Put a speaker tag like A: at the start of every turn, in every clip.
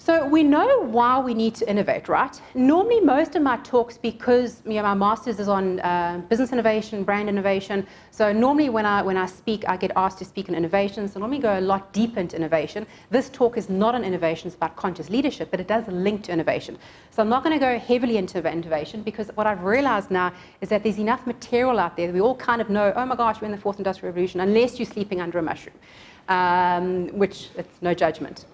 A: So we know why we need to innovate, right? Normally, most of my talks, because my master's is on business innovation, brand innovation. So normally, when I speak, I get asked to speak on innovation. So normally, go a lot deeper into innovation. This talk is not on innovation; it's about conscious leadership, but it does link to innovation. So I'm not going to go heavily into innovation because what I've realized now is that there's enough material out there that we all kind of know. Oh my gosh, we're in the fourth industrial revolution, unless you're sleeping under a mushroom, which it's no judgment.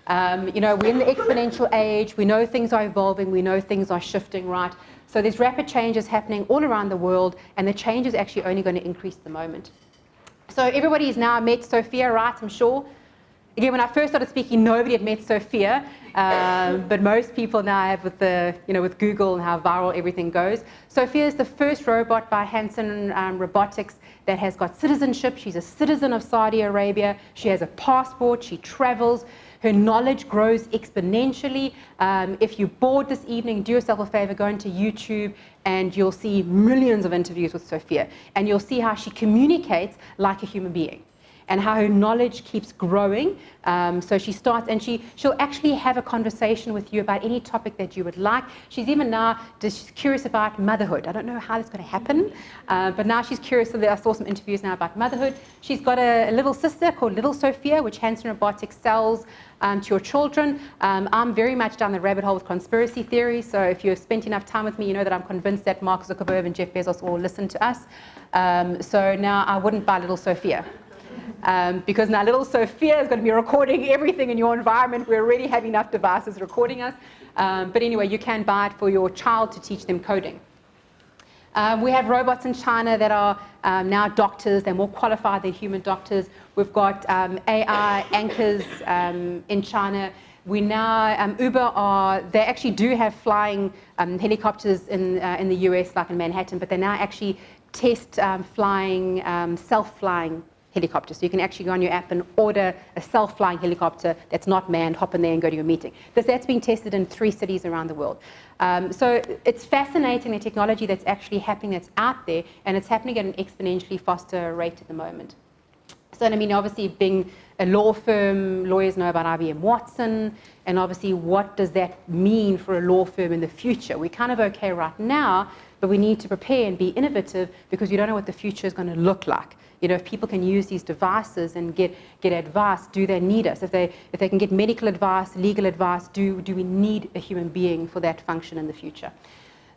A: We're in the exponential age, we know things are evolving, we know things are shifting, right? So there's rapid changes happening all around the world, and the change is actually only going to increase at the moment. So everybody's now met Sophia, right, I'm sure? Again, when I first started speaking, nobody had met Sophia, but most people now have with Google and how viral everything goes. Sophia is the first robot by Hanson Robotics that has got citizenship. She's a citizen of Saudi Arabia. She has a passport. She travels. Her knowledge grows exponentially. If you're bored this evening, do yourself a favor, go into YouTube and you'll see millions of interviews with Sophia. And you'll see how she communicates like a human being and how her knowledge keeps growing. So she starts, and she'll actually have a conversation with you about any topic that you would like. She's even now just curious about motherhood. I don't know how that's going to happen, but now she's curious. So I saw some interviews now about motherhood. She's got a little sister called Little Sophia, which Hanson Robotics sells to your children. I'm very much down the rabbit hole with conspiracy theories. So if you've spent enough time with me, you know that I'm convinced that Mark Zuckerberg and Jeff Bezos will listen to us. So now I wouldn't buy Little Sophia. Because now little Sophia is going to be recording everything in your environment. We already have enough devices recording us. But anyway, you can buy it for your child to teach them coding. We have robots in China that are now doctors. They're more qualified than human doctors. We've got AI anchors in China. We now, Uber they actually do have flying helicopters in the US, like in Manhattan, but they now actually test flying, self-flying helicopter. So you can actually go on your app and order a self-flying helicopter that's not manned, hop in there and go to your meeting. That's being tested in 3 cities around the world. So it's fascinating, the technology that's actually happening, that's out there, and it's happening at an exponentially faster rate at the moment. So, I mean, obviously being a law firm, lawyers know about IBM Watson, and obviously what does that mean for a law firm in the future? We're kind of okay right now, but we need to prepare and be innovative because we don't know what the future is going to look like. If people can use these devices and get advice, do they need us? If they can get medical advice, legal advice, do we need a human being for that function in the future?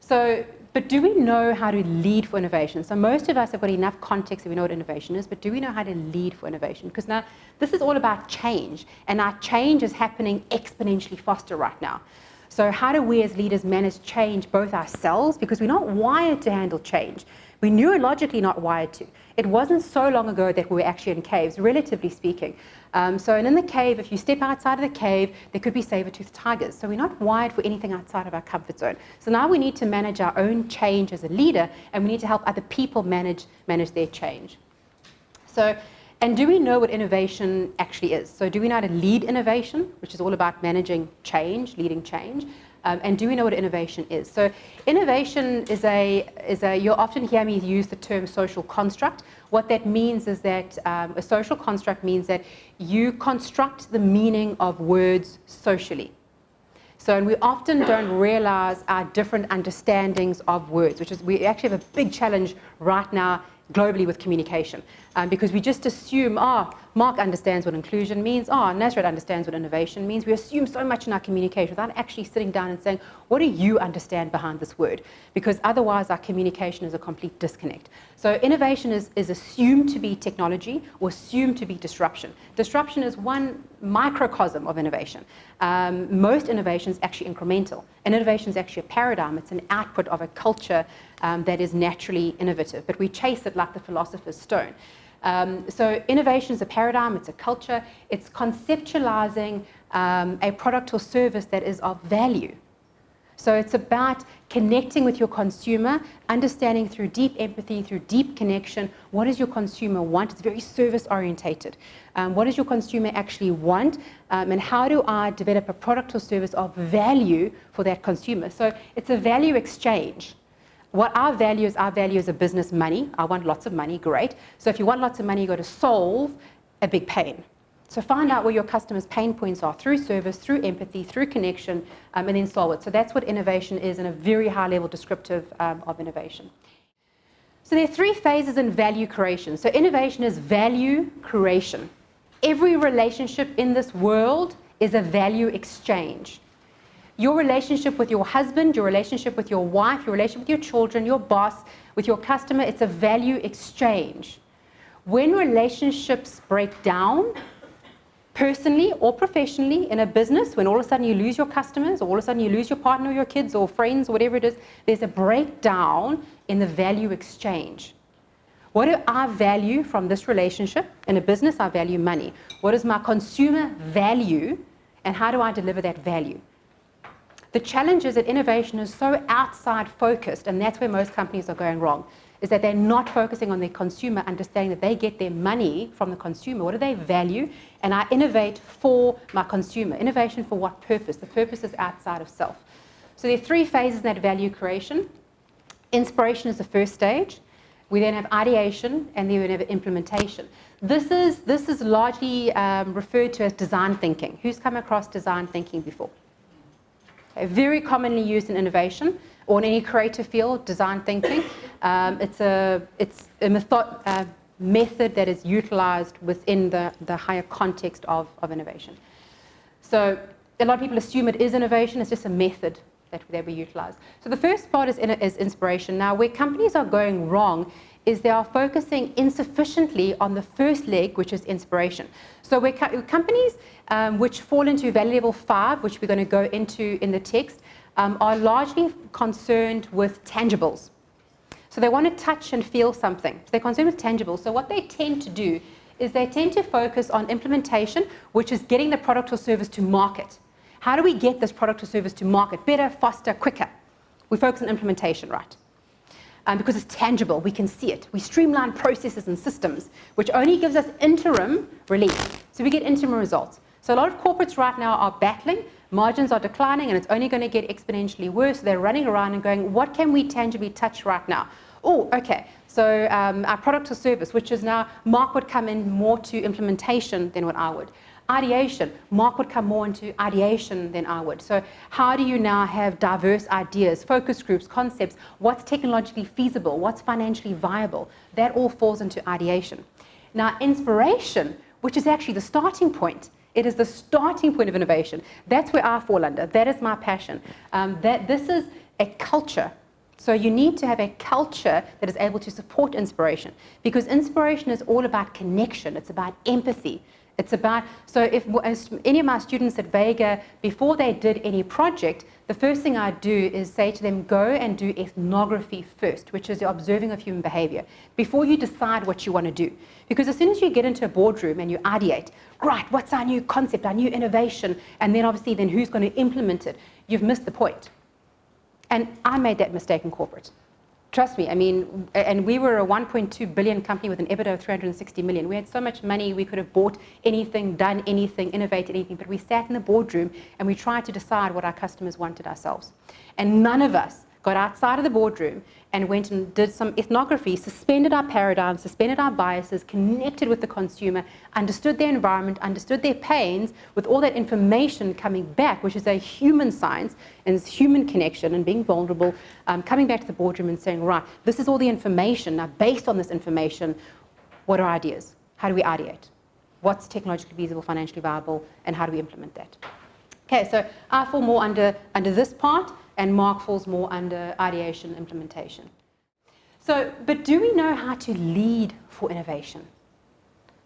A: So, but do we know how to lead for innovation? So most of us have got enough context that we know what innovation is, but do we know how to lead for innovation? Because now this is all about change, and our change is happening exponentially faster right now. So how do we as leaders manage change both ourselves, because we're not wired to handle change. We're neurologically not wired to. It wasn't so long ago that we were actually in caves, relatively speaking. And in the cave, if you step outside of the cave, there could be saber-toothed tigers. So we're not wired for anything outside of our comfort zone. So now we need to manage our own change as a leader, and we need to help other people manage their change. So, and do we know what innovation actually is? So do we know how to lead innovation, which is all about managing change, leading change? And do we know what innovation is? So innovation is you'll often hear me use the term social construct. What that means is that a social construct means that you construct the meaning of words socially. So, and we often don't realize our different understandings of words, which is, we actually have a big challenge right now globally with communication, because we just assume, Mark understands what inclusion means, Nasrat understands what innovation means. We assume so much in our communication without actually sitting down and saying, what do you understand behind this word? Because otherwise our communication is a complete disconnect. So innovation is assumed to be technology or assumed to be disruption. Disruption is one microcosm of innovation. Most innovation is actually incremental. And innovation is actually a paradigm. It's an output of a culture that is naturally innovative, but we chase it like the philosopher's stone. So innovation is a paradigm, it's a culture, it's conceptualizing a product or service that is of value. So it's about connecting with your consumer, understanding through deep empathy, through deep connection, what does your consumer want? It's very service orientated. What does your consumer actually want? And how do I develop a product or service of value for that consumer? So it's a value exchange. What our value is a business money. I want lots of money, great. So if you want lots of money, you got to solve a big pain. So find out where your customers' pain points are through service, through empathy, through connection, and then solve it. So that's what innovation is in a very high level descriptive of innovation. So there are 3 phases in value creation. So innovation is value creation. Every relationship in this world is a value exchange. Your relationship with your husband, your relationship with your wife, your relationship with your children, your boss, with your customer, it's a value exchange. When relationships break down, personally or professionally in a business, when all of a sudden you lose your customers, or all of a sudden you lose your partner or your kids or friends or whatever it is, there's a breakdown in the value exchange. What do I value from this relationship? In a business, I value money. What does my consumer value, and how do I deliver that value? The challenge is that innovation is so outside focused, and that's where most companies are going wrong, is that they're not focusing on their consumer, understanding that they get their money from the consumer. What do they value? And I innovate for my consumer. Innovation for what purpose? The purpose is outside of self. So there are 3 phases in that value creation. Inspiration is the first stage. We then have ideation, and then we have implementation. This is largely referred to as design thinking. Who's come across design thinking before? Okay, very commonly used in innovation or in any creative field, design thinking. It's a method that is utilized within the higher context of innovation. So a lot of people assume it is innovation. It's just a method that we utilize. So the first part is inspiration. Now, where companies are going wrong is they are focusing insufficiently on the first leg, which is inspiration. So where companies which fall into value level 5, which we're going to go into in the text, are largely concerned with tangibles. So they want to touch and feel something. So they're concerned with tangibles. So what they tend to do is they tend to focus on implementation, which is getting the product or service to market. How do we get this product or service to market better, faster, quicker? We focus on implementation, right? Because it's tangible, we can see it. We streamline processes and systems, which only gives us interim relief. So we get interim results. So a lot of corporates right now are battling, margins are declining, and it's only going to get exponentially worse. So they're running around and going, what can we tangibly touch right now? Oh, okay, so our product or service, which is now, Mark would come in more to implementation than what I would. Ideation, Mark would come more into ideation than I would. So how do you now have diverse ideas, focus groups, concepts, what's technologically feasible, what's financially viable? That all falls into ideation. Now, inspiration, which is actually the starting point, it is the starting point of innovation. That's where I fall under. That is my passion. This is a culture. So you need to have a culture that is able to support inspiration, because inspiration is all about connection. It's about empathy. It's about, so if as any of my students at Vega, before they did any project, the first thing I do is say to them, go and do ethnography first, which is the observing of human behavior, before you decide what you want to do. Because as soon as you get into a boardroom and you ideate, right, what's our new concept, our new innovation, and then obviously then who's going to implement it, you've missed the point. And I made that mistake in corporate. Trust me, I mean, and we were a 1.2 billion company with an EBITDA of 360 million. We had so much money, we could have bought anything, done anything, innovated anything, but we sat in the boardroom and we tried to decide what our customers wanted ourselves. And none of us got outside of the boardroom and went and did some ethnography, suspended our paradigms, suspended our biases, connected with the consumer, understood their environment, understood their pains, with all that information coming back, which is a human science, and it's human connection and being vulnerable, coming back to the boardroom and saying, right, this is all the information. Now, based on this information, what are ideas? How do we ideate? What's technologically feasible, financially viable, and how do we implement that? Okay, so I fall more under this part, and Mark falls more under ideation, implementation. So, but do we know how to lead for innovation?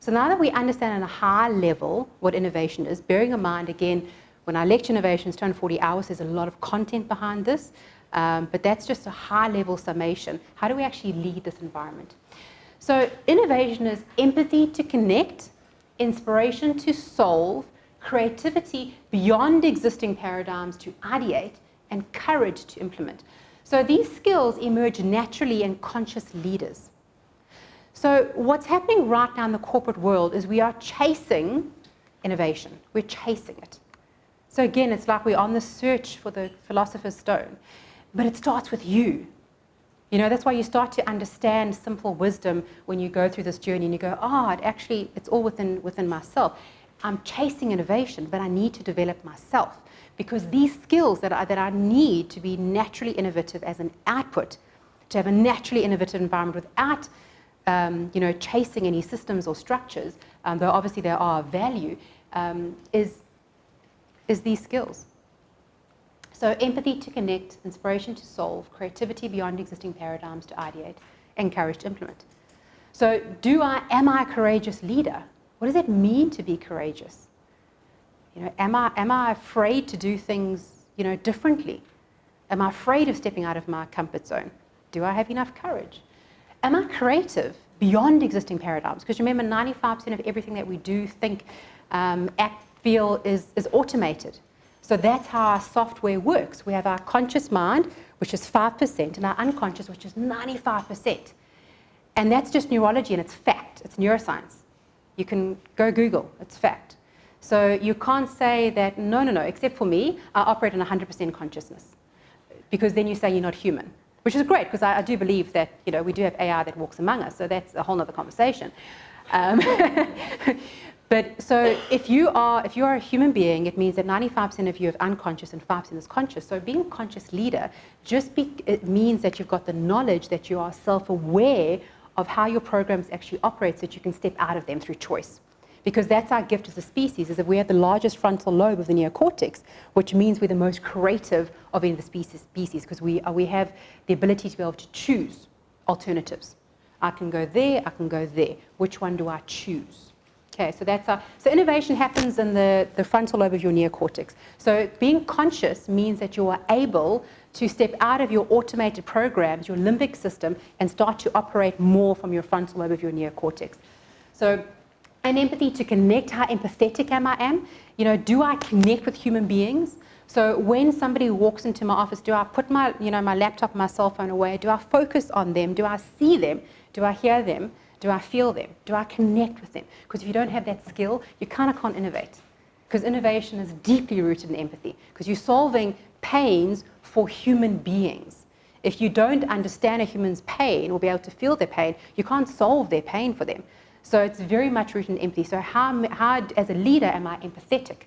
A: So now that we understand at a high level what innovation is, bearing in mind, again, when I lecture innovation, it's 240 hours, there's a lot of content behind this, but that's just a high-level summation. How do we actually lead this environment? So innovation is empathy to connect, inspiration to solve, creativity beyond existing paradigms to ideate, and courage to implement. So these skills emerge naturally in conscious leaders. So what's happening right now in the corporate world is we are chasing innovation. We're chasing it. So again, it's like we're on the search for the philosopher's stone, but it starts with you. You know, that's why you start to understand simple wisdom when you go through this journey and you go, it's all within myself. I'm chasing innovation, but I need to develop myself, because these skills that I need to be naturally innovative as an output, to have a naturally innovative environment without chasing any systems or structures, though obviously they are of value, is these skills. So empathy to connect, inspiration to solve, creativity beyond existing paradigms to ideate, and courage to implement. So am I a courageous leader? What does it mean to be courageous? Am I afraid to do things, differently? Am I afraid of stepping out of my comfort zone? Do I have enough courage? Am I creative beyond existing paradigms? Because remember, 95% of everything that we do, think, act, feel is automated. So that's how our software works. We have our conscious mind, which is 5%, and our unconscious, which is 95%. And that's just neurology, and it's fact. It's neuroscience. You can go Google. It's fact. So you can't say that, no, except for me, I operate in 100% consciousness. Because then you say you're not human, which is great, because I do believe that, we do have AI that walks among us, so that's a whole other conversation. But so if you are a human being, it means that 95% of you is unconscious and 5% is conscious. So being a conscious leader it means that you've got the knowledge, that you are self-aware of how your programs actually operate, so that you can step out of them through choice. Because that's our gift as a species, is that we have the largest frontal lobe of the neocortex, which means we're the most creative of any of the species, because we have the ability to be able to choose alternatives. I can go there, I can go there. Which one do I choose? Okay, so innovation happens in the frontal lobe of your neocortex. So being conscious means that you are able to step out of your automated programs, your limbic system, and start to operate more from your frontal lobe of your neocortex. So, and empathy to connect, how empathetic am I? Do I connect with human beings? So when somebody walks into my office, do I put my, my laptop, my cell phone away? Do I focus on them? Do I see them? Do I hear them? Do I feel them? Do I connect with them? Because if you don't have that skill, you kind of can't innovate. Because innovation is deeply rooted in empathy. Because you're solving pains for human beings. If you don't understand a human's pain or be able to feel their pain, you can't solve their pain for them. So it's very much rooted in empathy. So how as a leader, am I empathetic?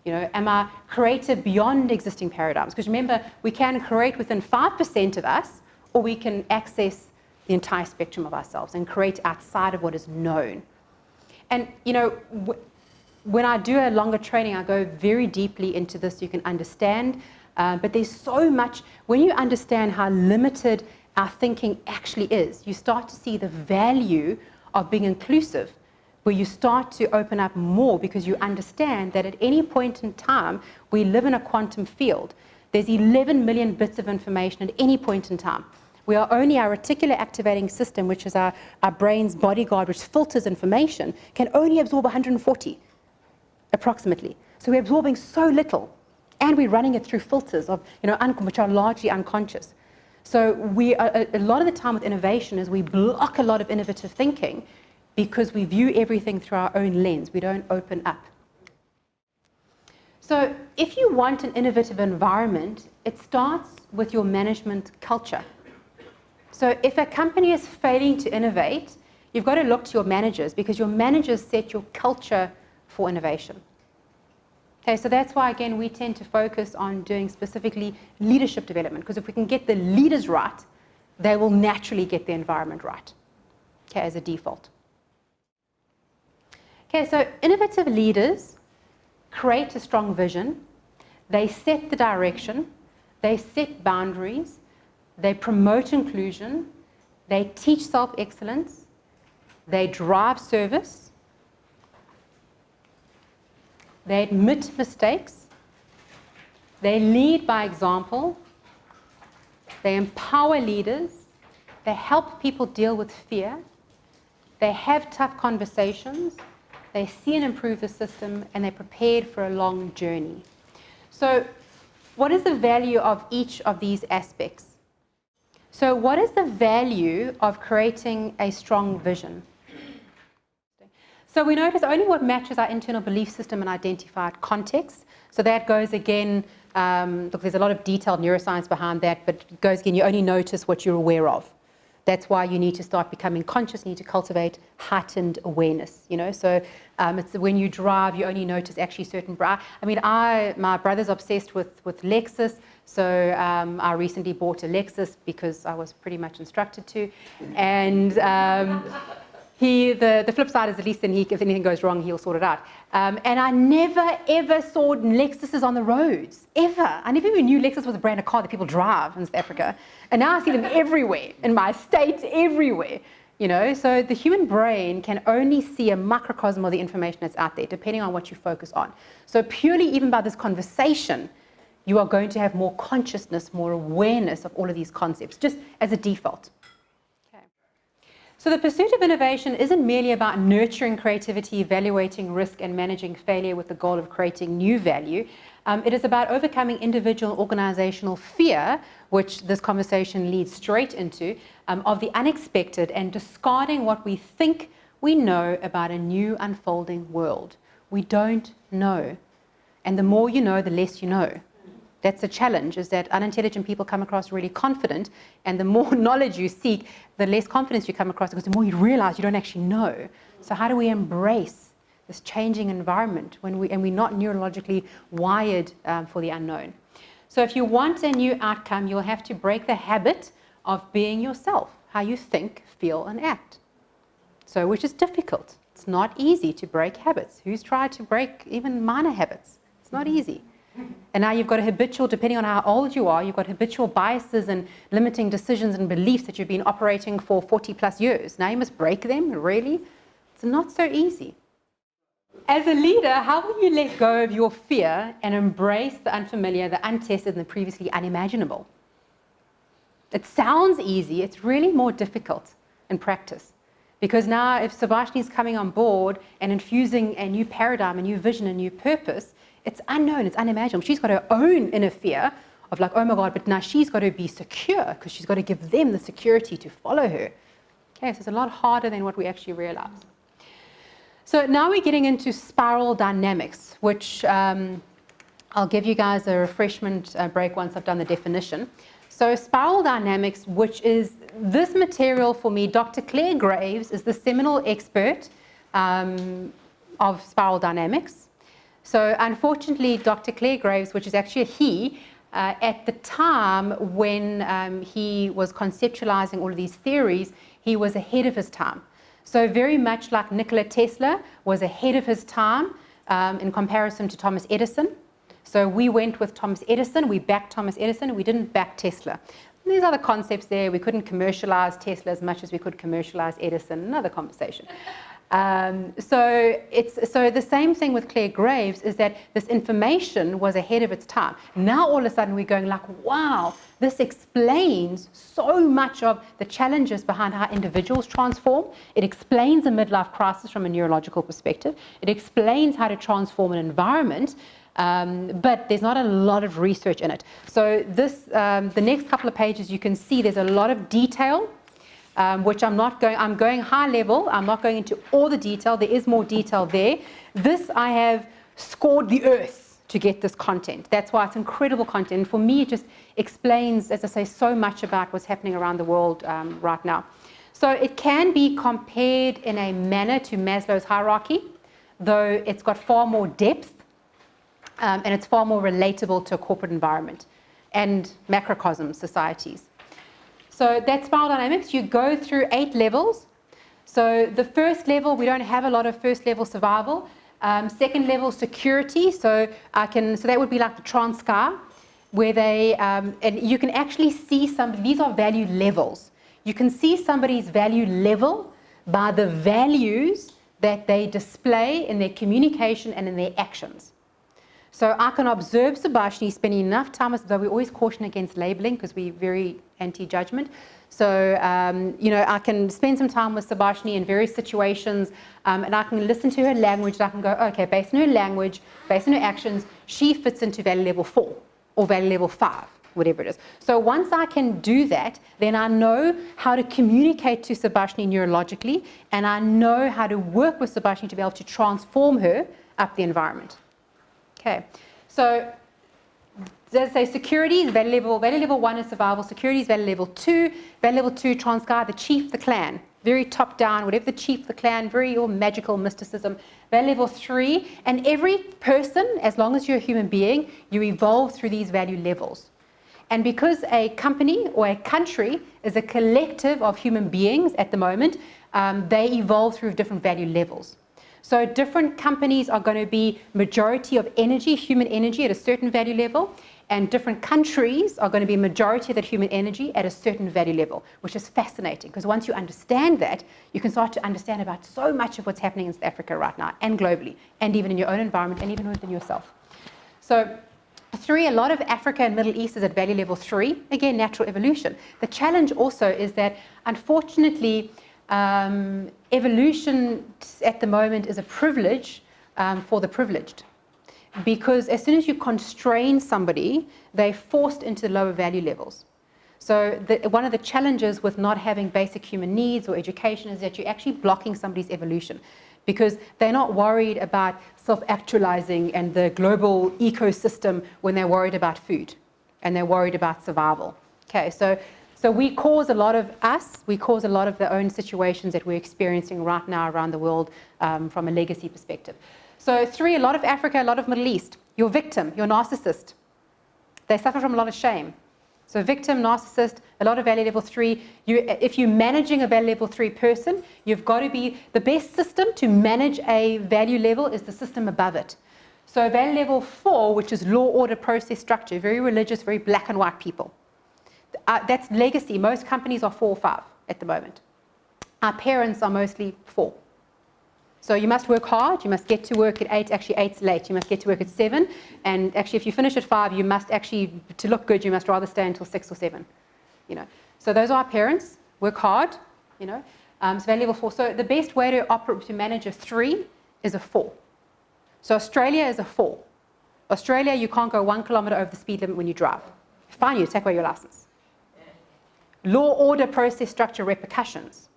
A: Am I creative beyond existing paradigms? Because remember, we can create within 5% of us, or we can access the entire spectrum of ourselves and create outside of what is known. And, when I do a longer training, I go very deeply into this so you can understand. But there's so much, when you understand how limited our thinking actually is, you start to see the value of being inclusive, where you start to open up more, because you understand that at any point in time, we live in a quantum field. There's 11 million bits of information at any point in time. We are only our reticular activating system, which is our brain's bodyguard, which filters information, can only absorb 140, approximately. So we're absorbing so little, and we're running it through filters of, which are largely unconscious. So a lot of the time with innovation is we block a lot of innovative thinking because we view everything through our own lens. We don't open up. So if you want an innovative environment, it starts with your management culture. So if a company is failing to innovate, you've got to look to your managers, because your managers set your culture for innovation. Okay, so that's why, again, we tend to focus on doing specifically leadership development, because if we can get the leaders right, they will naturally get the environment right, okay, as a default. Okay, so innovative leaders create a strong vision, they set the direction, they set boundaries, they promote inclusion, they teach self-excellence, they drive service, they admit mistakes, they lead by example, they empower leaders, they help people deal with fear, they have tough conversations, they see and improve the system, and they're prepared for a long journey. So what is the value of each of these aspects? So what is the value of creating a strong vision? So we notice only what matches our internal belief system and identified context. So that goes again, look, there's a lot of detailed neuroscience behind that, but it goes again, you only notice what you're aware of. That's why you need to start becoming conscious, you need to cultivate heightened awareness, you know. So it's when you drive, you only notice actually certain, my brother's obsessed with Lexus, so I recently bought a Lexus because I was pretty much instructed to. And the flip side is at least then if anything goes wrong, he'll sort it out. And I never ever saw Lexuses on the roads, ever. I never even knew Lexus was a brand of car that people drive in South Africa. And now I see them everywhere, in my state, everywhere. You know, so the human brain can only see a microcosm of the information that's out there, depending on what you focus on. So purely even by this conversation, you are going to have more consciousness, more awareness of all of these concepts, just as a default. So the pursuit of innovation isn't merely about nurturing creativity, evaluating risk, and managing failure with the goal of creating new value. It is about overcoming individual organizational fear, which this conversation leads straight into, of the unexpected, and discarding what we think we know about a new unfolding world. We don't know. And the more you know, the less you know. That's the challenge, is that unintelligent people come across really confident, and the more knowledge you seek, the less confidence you come across, because the more you realize you don't actually know. So how do we embrace this changing environment when we're not neurologically wired for the unknown? So if you want a new outcome, you'll have to break the habit of being yourself, how you think, feel, and act. So, which is difficult. It's not easy to break habits. Who's tried to break even minor habits? It's not easy. And now you've got a habitual, depending on how old you are, you've got habitual biases and limiting decisions and beliefs that you've been operating for 40 plus years. Now you must break them, really? It's not so easy. As a leader, how will you let go of your fear and embrace the unfamiliar, the untested, and the previously unimaginable? It sounds easy, it's really more difficult in practice. Because now if Subhashini is coming on board and infusing a new paradigm, a new vision, a new purpose, it's unknown, it's unimaginable. She's got her own inner fear of like, oh my God, but now she's got to be secure because she's got to give them the security to follow her. Okay, so it's a lot harder than what we actually realize. So now we're getting into spiral dynamics, which I'll give you guys a refreshment break once I've done the definition. So spiral dynamics, which is this material for me, Dr. Claire Graves is the seminal expert of spiral dynamics. So unfortunately, Dr. Claire Graves, which is actually a he, at the time when he was conceptualizing all of these theories, he was ahead of his time. So very much like Nikola Tesla was ahead of his time in comparison to Thomas Edison. So we went with Thomas Edison, we backed Thomas Edison, and we didn't back Tesla. And there's other concepts there. We couldn't commercialize Tesla as much as we could commercialize Edison, another conversation. So the same thing with Claire Graves is that this information was ahead of its time. Now all of a sudden we're going like, wow, this explains so much of the challenges behind how individuals transform. It explains a midlife crisis from a neurological perspective. It explains how to transform an environment, but there's not a lot of research in it. So this, the next couple of pages, you can see there's a lot of detail. Which I'm going high level, I'm not going into all the detail, there is more detail there. This I have scored the earth to get this content. That's why it's incredible content. And for me, it just explains, as I say, so much about what's happening around the world right now. So it can be compared in a manner to Maslow's hierarchy, though it's got far more depth and it's far more relatable to a corporate environment and macrocosm societies. So that's spiral dynamics. You go through 8 levels. So the first level, we don't have a lot of first level survival. Second level, security. So that would be like the trans sky, where they, and you can actually see these are value levels. You can see somebody's value level by the values that they display in their communication and in their actions. So I can observe Subhashini spending enough time, though we always caution against labeling because we're very anti-judgment. So, I can spend some time with Subhashini in various situations and I can listen to her language and I can go, okay, based on her language, based on her actions, she fits into value level 4 or value level 5, whatever it is. So once I can do that, then I know how to communicate to Subhashini neurologically and I know how to work with Subhashini to be able to transform her up the environment. Okay, so does say security is value level 1 is survival, security is value level 2, value level 2, Transguy, the chief, the clan, very top down, whatever the chief, the clan, very all magical mysticism, value level 3, and every person, as long as you're a human being, you evolve through these value levels. And because a company or a country is a collective of human beings at the moment, they evolve through different value levels. So different companies are going to be majority of energy, human energy at a certain value level, and different countries are going to be majority of that human energy at a certain value level, which is fascinating because once you understand that, you can start to understand about so much of what's happening in South Africa right now and globally, and even in your own environment and even within yourself. So 3, a lot of Africa and Middle East is at value level 3, again, natural evolution. The challenge also is that, unfortunately, evolution at the moment is a privilege for the privileged, because as soon as you constrain somebody, they're forced into lower value levels. So one of the challenges with not having basic human needs or education is that you're actually blocking somebody's evolution, because they're not worried about self-actualizing and the global ecosystem when they're worried about food and they're worried about survival. Okay, so we cause a lot of the own situations that we're experiencing right now around the world from a legacy perspective. So 3, a lot of Africa, a lot of Middle East. Your victim, your narcissist, they suffer from a lot of shame. So victim, narcissist, a lot of value level 3. If you're managing a value level 3 person, you've got to be, the best system to manage a value level is the system above it. So value level 4, which is law, order, process, structure, very religious, very black and white people. That's legacy. Most companies are 4 or 5 at the moment. Our parents are mostly 4. So you must work hard, you must get to work at 8, actually 8's late, you must get to work at 7, and actually if you finish at 5, you must actually, to look good, you must rather stay until 6 or 7, you know. So those are our parents, work hard, you know, so value level 4. So the best way to manage a 3 is a 4. So Australia is a 4. Australia, you can't go 1 kilometer over the speed limit when you drive. Fine, you take away your license. Law, order, process, structure, repercussions.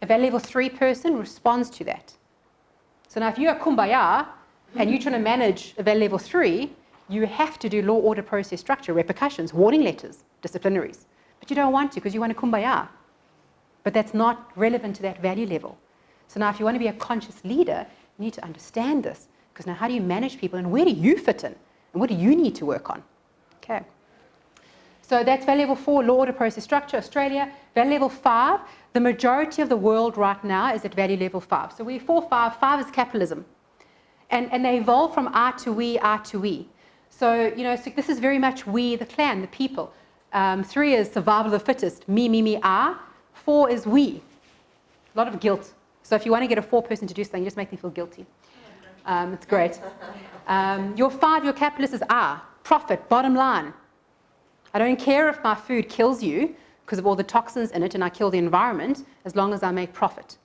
A: A value level 3 person responds to that. So now if you're a kumbaya and you're trying to manage a value level 3, you have to do law, order, process, structure, repercussions, warning letters, disciplinaries. But you don't want to because you want a kumbaya. But that's not relevant to that value level. So now if you want to be a conscious leader, you need to understand this. Because now how do you manage people and where do you fit in? And what do you need to work on? Okay. So that's value level 4, law, order, process, structure, Australia. Value level 5, the majority of the world right now is at value level 5. So we're 4, 5, 5 is capitalism. And they evolve from I to we, I to we. So, you know, so this is very much we, the clan, the people. 3 is survival of the fittest, me, I. 4 is we. A lot of guilt. So if you want to get a 4 person to do something, you just make them feel guilty. It's great. Your 5, your capitalist is I, profit, bottom line. I don't care if my food kills you because of all the toxins in it and I kill the environment as long as I make profit.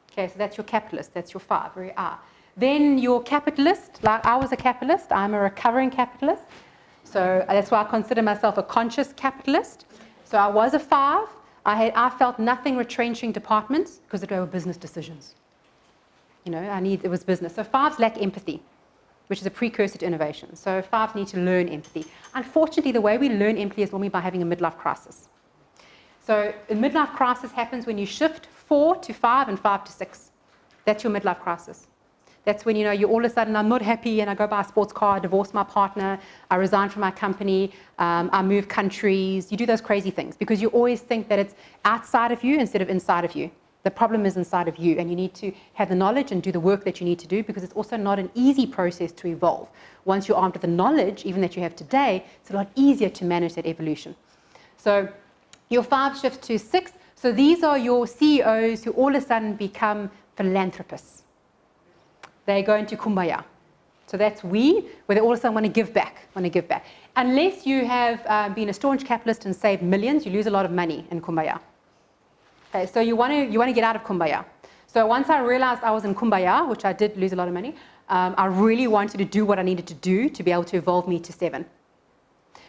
A: Okay, so that's your capitalist, that's your 5, very I. Then your capitalist, like I was a capitalist, I'm a recovering capitalist. So that's why I consider myself a conscious capitalist. So I was a 5. I felt nothing retrenching departments because they were business decisions. You know, it was business. So 5s lack empathy, which is a precursor to innovation. So 5s need to learn empathy. Unfortunately, the way we learn empathy is normally by having a midlife crisis. So a midlife crisis happens when you shift 4 to 5 and 5 to 6. That's your midlife crisis. That's when, you know, you all of a sudden, I'm not happy and I go buy a sports car, I divorce my partner, I resign from my company, I move countries. You do those crazy things because you always think that it's outside of you instead of inside of you. The problem is inside of you, and you need to have the knowledge and do the work that you need to do because it's also not an easy process to evolve. Once you're armed with the knowledge, even that you have today, it's a lot easier to manage that evolution. So your 5 shifts to 6. So these are your CEOs who all of a sudden become philanthropists. They go into kumbaya. So that's where they all of a sudden want to give back, Unless you have been a staunch capitalist and saved millions, you lose a lot of money in kumbaya. Okay, so you want to get out of kumbaya. So once I realized I was in kumbaya, which I did lose a lot of money, I really wanted to do what I needed to do to be able to evolve me to 7.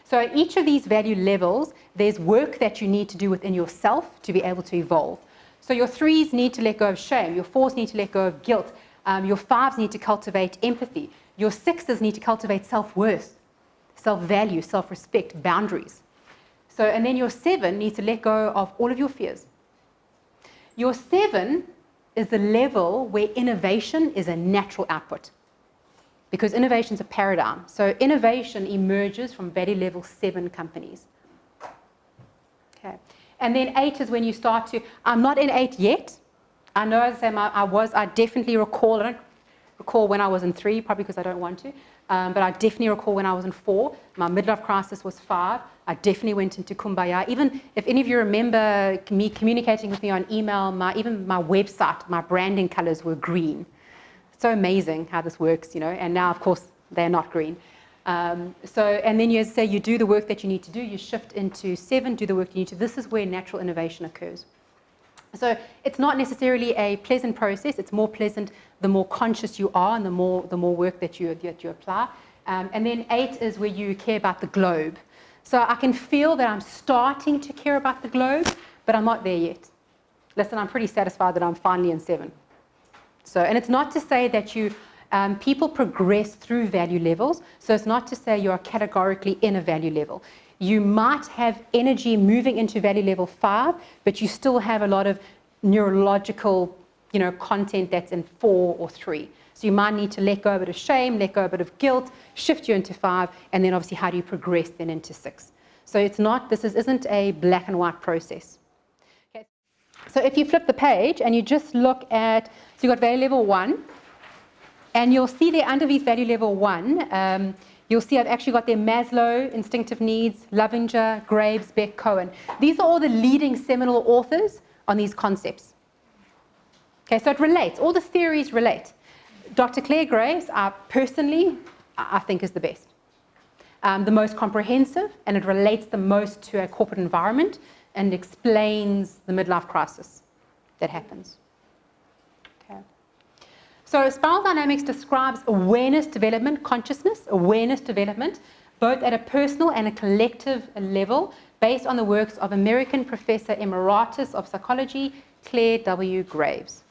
A: So at each of these value levels, there's work that you need to do within yourself to be able to evolve. So your 3s need to let go of shame. Your 4s need to let go of guilt. Your 5s need to cultivate empathy. Your 6s need to cultivate self-worth. self-value, self-respect, boundaries. So, and then your 7 needs to let go of all of your fears. Your 7 is the level where innovation is a natural output, because innovation is a paradigm. So innovation emerges from value level 7 companies. Okay. And then 8 is when you start to, I'm not in 8 yet. I know, as I say, I definitely recall, I don't recall when I was in 3, probably because I don't want to, but I definitely recall when I was in 4. My midlife crisis was 5. I definitely went into Kumbaya. Even if any of you remember me communicating with me on email, even my website, my branding colors were green. So amazing how this works, you know, and now, of course, they're not green. And then you say you do the work that you need to do, you shift into 7, do the work you need to. This is where natural innovation occurs. So it's not necessarily a pleasant process. It's more pleasant the more conscious you are and the more work that you apply. And then 8 is where you care about the globe. So I can feel that I'm starting to care about the globe, but I'm not there yet. Listen, I'm pretty satisfied that I'm finally in 7. So, and it's not to say that people progress through value levels. So it's not to say you're categorically in a value level. You might have energy moving into value level 5, but you still have a lot of neurological, content that's in 4 or 3. So you might need to let go a bit of shame, let go a bit of guilt, shift you into 5, and then obviously how do you progress then into 6. So it's not, this isn't a black and white process. Okay. So if you flip the page and you just look at, so you've got value level 1, and you'll see there underneath value level 1, you'll see I've actually got there Maslow, Instinctive Needs, Lovinger, Graves, Beck, Cohen. These are all the leading seminal authors on these concepts. Okay, so it relates. All the theories relate. Dr. Claire Graves, personally, I think is the best. The most comprehensive, and it relates the most to a corporate environment and explains the midlife crisis that happens. Okay. So spiral dynamics describes awareness development, consciousness, awareness development, both at a personal and a collective level, based on the works of American Professor Emeritus of Psychology, Claire W. Graves.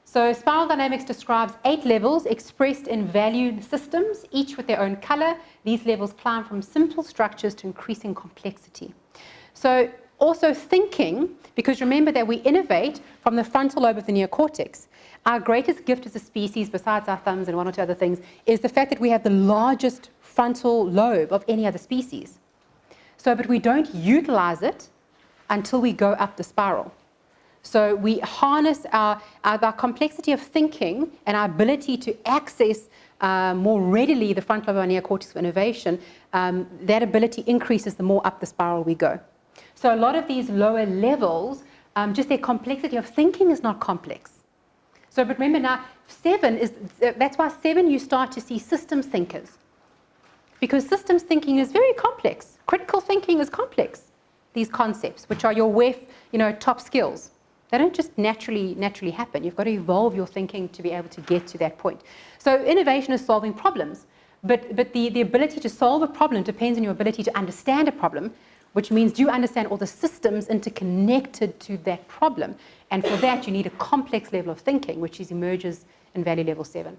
A: So spiral dynamics describes 8 levels expressed in value systems, each with their own color. These levels climb from simple structures to increasing complexity. So also thinking, because remember that we innovate from the frontal lobe of the neocortex. Our greatest gift as a species, besides our thumbs and 1 or 2 other things, is the fact that we have the largest frontal lobe of any other species. So, but we don't utilize it until we go up the spiral. So we harness our complexity of thinking and our ability to access more readily the frontal lobe of our neocortex for innovation. That ability increases the more up the spiral we go. So a lot of these lower levels, just their complexity of thinking is not complex. So, but remember now, 7 is, that's why 7 you start to see systems thinkers. Because systems thinking is very complex. Critical thinking is complex. These concepts, which are your WEF, top skills. They don't just naturally happen. You've got to evolve your thinking to be able to get to that point. So innovation is solving problems. But the ability to solve a problem depends on your ability to understand a problem, which means do you understand all the systems interconnected to that problem? And for that, you need a complex level of thinking, which emerges in value level 7.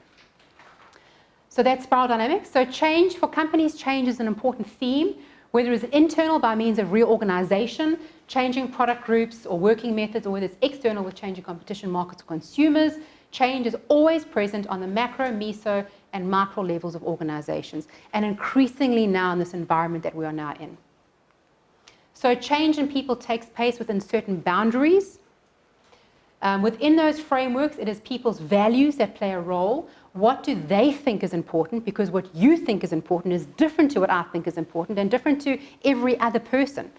A: So that's spiral dynamics. So change for companies, change is an important theme, whether it's internal by means of reorganization, changing product groups or working methods, or whether it's external with changing competition, markets, or consumers. Change is always present on the macro, meso, and micro levels of organizations, and increasingly now in this environment that we are now in. So change in people takes place within certain boundaries. Within those frameworks, it is people's values that play a role. What do they think is important? Because what you think is important is different to what I think is important and different to every other person.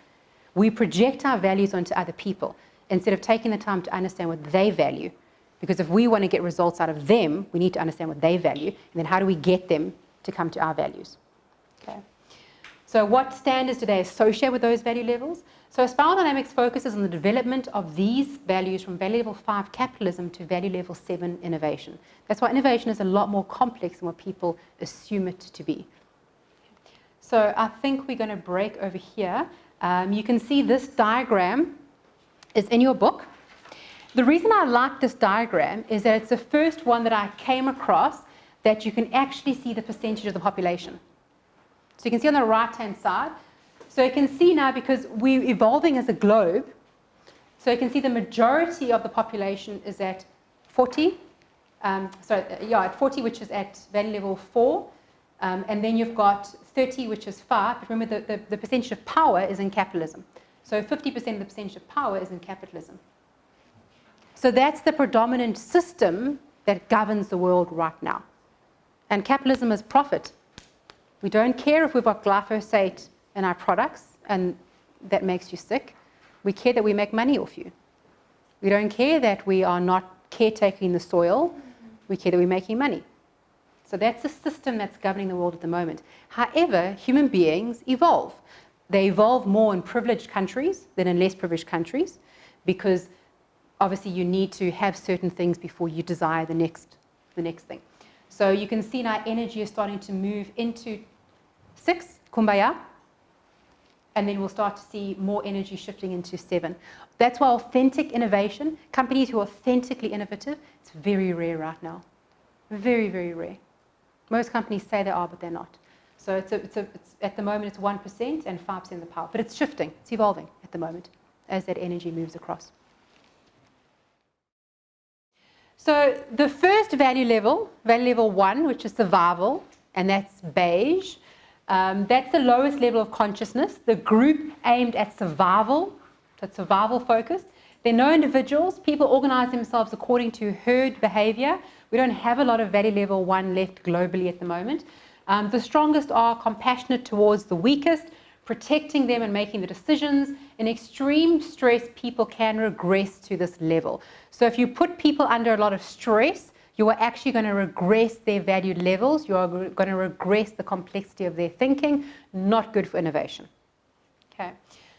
A: We project our values onto other people instead of taking the time to understand what they value. Because if we want to get results out of them, we need to understand what they value. And then how do we get them to come to our values? Okay. So what standards do they associate with those value levels? So spiral dynamics focuses on the development of these values from value level 5 capitalism to value level 7 innovation. That's why innovation is a lot more complex than what people assume it to be. So I think we're going to break over here. You can see this diagram is in your book. The reason I like this diagram is that it's the first one that I came across that you can actually see the percentage of the population. So you can see on the right-hand side. So you can see now, because we're evolving as a globe, so you can see the majority of the population is at 40. At 40, which is at value level 4. And then you've got 30, which is 5. But remember, the percentage of power is in capitalism. So 50% of the percentage of power is in capitalism. So that's the predominant system that governs the world right now. And capitalism is profit. We don't care if we've got glyphosate in our products and that makes you sick. We care that we make money off you. We don't care that we are not caretaking the soil. We care that we're making money. So that's the system that's governing the world at the moment. However, human beings evolve. They evolve more in privileged countries than in less privileged countries, because obviously you need to have certain things before you desire the next thing. So you can see now energy is starting to move into 6, kumbaya, and then we'll start to see more energy shifting into 7. That's why authentic innovation, companies who are authentically innovative, it's very rare right now. Very, very rare. Most companies say they are, but they're not. So it's at the moment it's 1% and 5% of the power. But it's shifting, it's evolving at the moment as that energy moves across. So the first value level 1, which is survival, and that's beige. That's the lowest level of consciousness. The group aimed at survival, so it's survival focused. There are no individuals. People organize themselves according to herd behavior. We don't have a lot of value level 1 left globally at the moment. The strongest are compassionate towards the weakest, protecting them and making the decisions. In extreme stress, people can regress to this level. So if you put people under a lot of stress, you are actually going to regress their valued levels. You are going to regress the complexity of their thinking. Not good for innovation. Okay.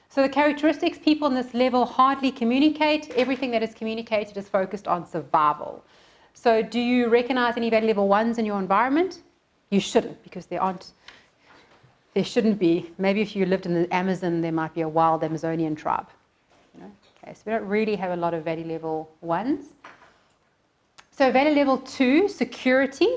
A: So the characteristics, people on this level hardly communicate. Everything that is communicated is focused on survival. So do you recognize any value level 1s in your environment? You shouldn't, because there shouldn't be. Maybe if you lived in the Amazon, there might be a wild Amazonian tribe. Okay, so we don't really have a lot of value level 1s. So value level 2, security.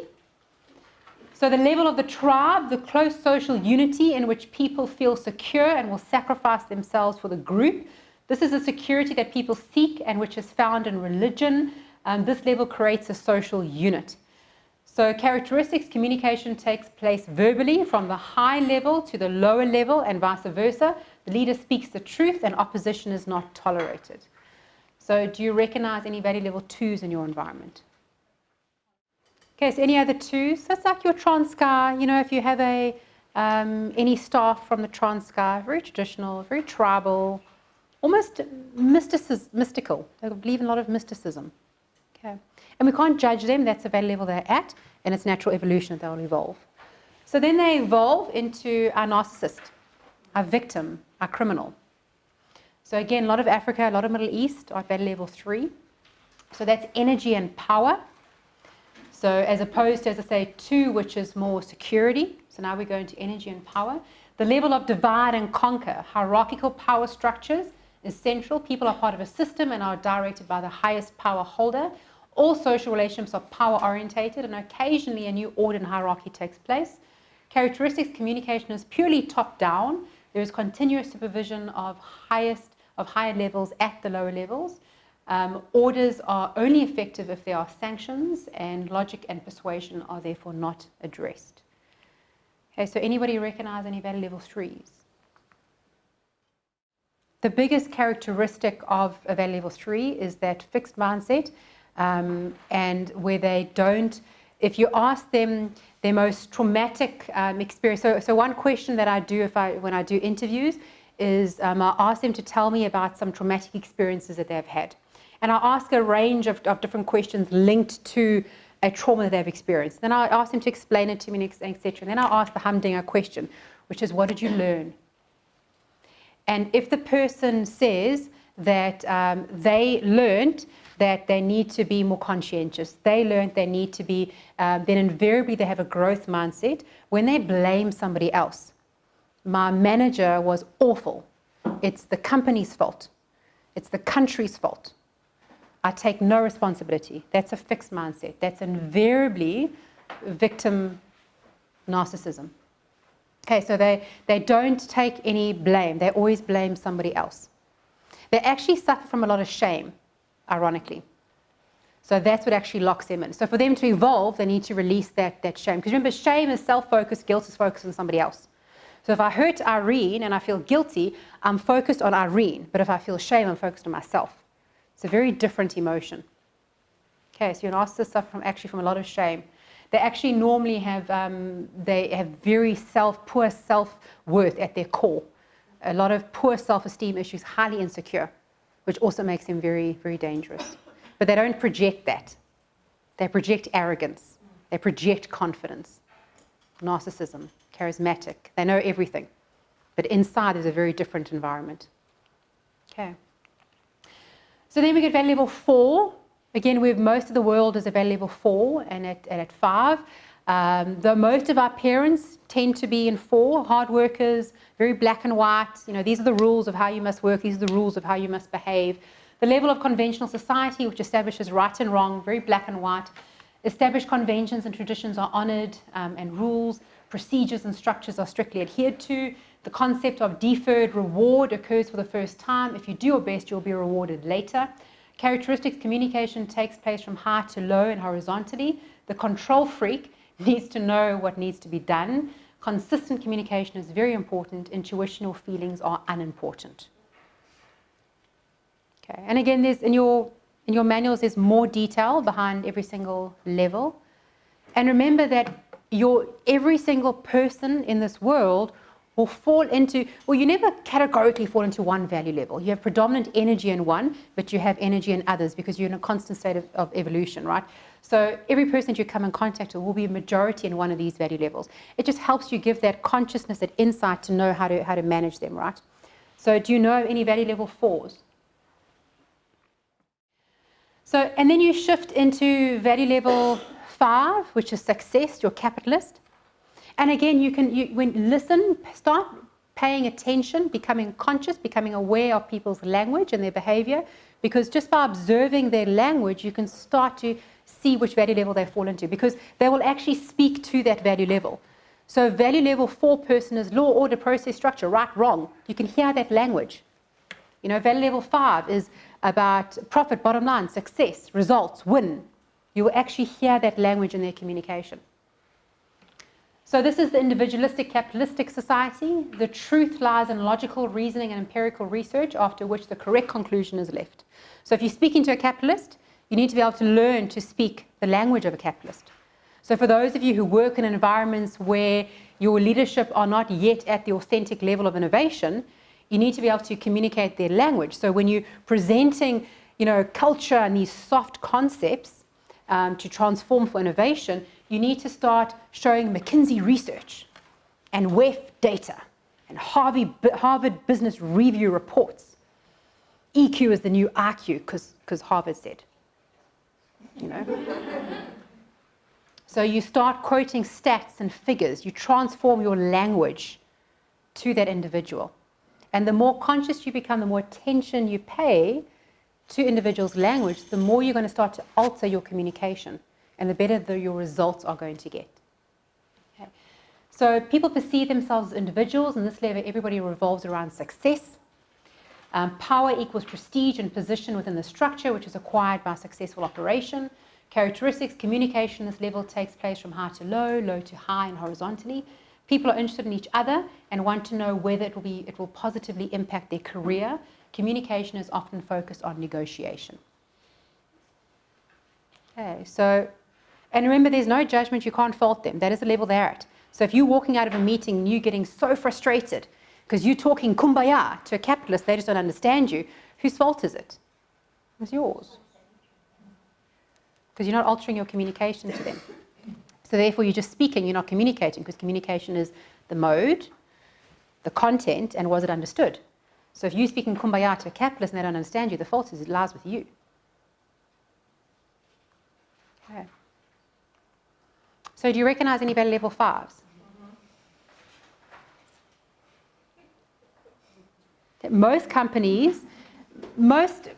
A: So the level of the tribe, the close social unity in which people feel secure and will sacrifice themselves for the group. This is a security that people seek and which is found in religion. This level creates a social unit. So characteristics, communication takes place verbally from the high level to the lower level and vice versa. The leader speaks the truth and opposition is not tolerated. So do you recognize any value level 2s in your environment? Okay, so any other 2s? That's like your Transkei. You know, if you have any staff from the Transkei, very traditional, very tribal, almost mystical. They believe in a lot of mysticism. Okay. And we can't judge them. That's the value level they're at, and it's natural evolution that they'll evolve. So then they evolve into our narcissist, our victim, our criminal. So again, a lot of Africa, a lot of Middle East are at value level 3. So that's energy and power. So as opposed to, as I say, 2, which is more security. So now we go into energy and power. The level of divide and conquer, hierarchical power structures is central. People are part of a system and are directed by the highest power holder. All social relationships are power orientated, and occasionally a new order and hierarchy takes place. Characteristics, communication is purely top down. There is continuous supervision of higher levels at the lower levels. Orders are only effective if there are sanctions, and logic and persuasion are therefore not addressed. Okay, so anybody recognize any value level 3s? The biggest characteristic of a value level 3 is that fixed mindset, and where they don't, if you ask them their most traumatic experience. So one question that I do when I do interviews is I ask them to tell me about some traumatic experiences that they've had. And I ask a range of different questions linked to a trauma that they've experienced. Then I ask them to explain it to me, etc. And then I ask the humdinger question, which is, what did you learn? And if the person says that they learned that they need to be more conscientious, they learned they need to be, then invariably they have a growth mindset. When they blame somebody else, my manager was awful, it's the company's fault, it's the country's fault, I take no responsibility. That's a fixed mindset. That's invariably victim narcissism. Okay, so they don't take any blame. They always blame somebody else. They actually suffer from a lot of shame, ironically. So that's what actually locks them in. So for them to evolve, they need to release that shame. Because remember, shame is self-focused, guilt is focused on somebody else. So if I hurt Irene and I feel guilty, I'm focused on Irene. But if I feel shame, I'm focused on myself. It's a very different emotion. Okay, so your narcissists suffer from a lot of shame. They actually normally have very poor self-worth at their core. A lot of poor self-esteem issues, highly insecure, which also makes them very, very dangerous. But they don't project that. They project arrogance. They project confidence. Narcissism, charismatic. They know everything. But inside is a very different environment. Okay. So then we get value level 4. Again, most of the world is at value level 4 and at 5. Though most of our parents tend to be in 4, hard workers, very black and white. These are the rules of how you must work. These are the rules of how you must behave. The level of conventional society, which establishes right and wrong, very black and white. Established conventions and traditions are honored, and rules, procedures and structures are strictly adhered to. The concept of deferred reward occurs for the first time. If you do your best, you'll be rewarded later. Characteristics, communication takes place from high to low and horizontally. The control freak needs to know what needs to be done. Consistent communication is very important. Intuition or feelings are unimportant. Okay. And again, in your manuals, there's more detail behind every single level. And remember that every single person in this world will fall into, you never categorically fall into one value level. You have predominant energy in one, but you have energy in others because you're in a constant state of evolution, right? So every person that you come in contact with will be a majority in one of these value levels. It just helps you give that consciousness, that insight to know how to manage them, right? So do you know any value level 4s? So, and then you shift into value level 5, which is success, your capitalist. And again, when listen, start paying attention, becoming conscious, becoming aware of people's language and their behavior, because just by observing their language, you can start to see which value level they fall into, because they will actually speak to that value level. So value level 4 person is law, order, process, structure, right, wrong. You can hear that language. Value level 5 is about profit, bottom line, success, results, win. You will actually hear that language in their communication. So this is the individualistic capitalistic society. The truth lies in logical reasoning and empirical research, after which the correct conclusion is left. So if you're speaking to a capitalist, you need to be able to learn to speak the language of a capitalist. So for those of you who work in environments where your leadership are not yet at the authentic level of innovation, you need to be able to communicate their language. So when you're presenting, culture and these soft concepts to transform for innovation, you need to start showing McKinsey research and WEF data and Harvard Business Review reports. EQ is the new IQ because Harvard said, So you start quoting stats and figures. You transform your language to that individual. And the more conscious you become, the more attention you pay to individuals' language, the more you're going to start to alter your communication, and the better your results are going to get. Okay. So people perceive themselves as individuals, and this level everybody revolves around success. Power equals prestige and position within the structure, which is acquired by successful operation. Characteristics, communication, this level takes place from high to low, low to high, and horizontally. People are interested in each other and want to know whether it will positively impact their career. Communication is often focused on negotiation. Okay, and remember, there's no judgment. You can't fault them. That is the level they're at. So if you're walking out of a meeting and you're getting so frustrated because you're talking kumbaya to a capitalist, they just don't understand you, whose fault is it? It's yours. Because you're not altering your communication to them. So therefore, you're just speaking, you're not communicating, because communication is the mode, the content, and was it understood? So if you're speaking kumbaya to a capitalist and they don't understand you, the fault lies with you. Okay. So do you recognize any value level 5s? Most companies, most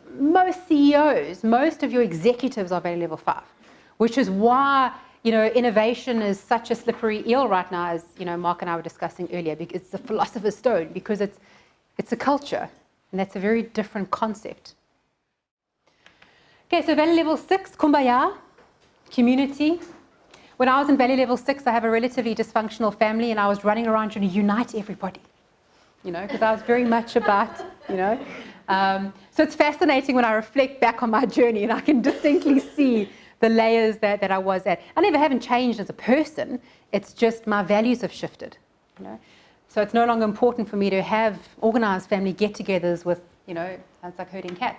A: CEOs, most of your executives are value level 5, which is why innovation is such a slippery eel right now, as Mark and I were discussing earlier, because it's the philosopher's stone, because it's a culture, and that's a very different concept. Okay, so value level 6, kumbaya, community. When I was in value level 6, I have a relatively dysfunctional family, and I was running around trying to unite everybody, because I was very much about, So it's fascinating when I reflect back on my journey, and I can distinctly see the layers that I was at. I haven't changed as a person. It's just my values have shifted. So it's no longer important for me to have organized family get-togethers with, sounds like herding cats.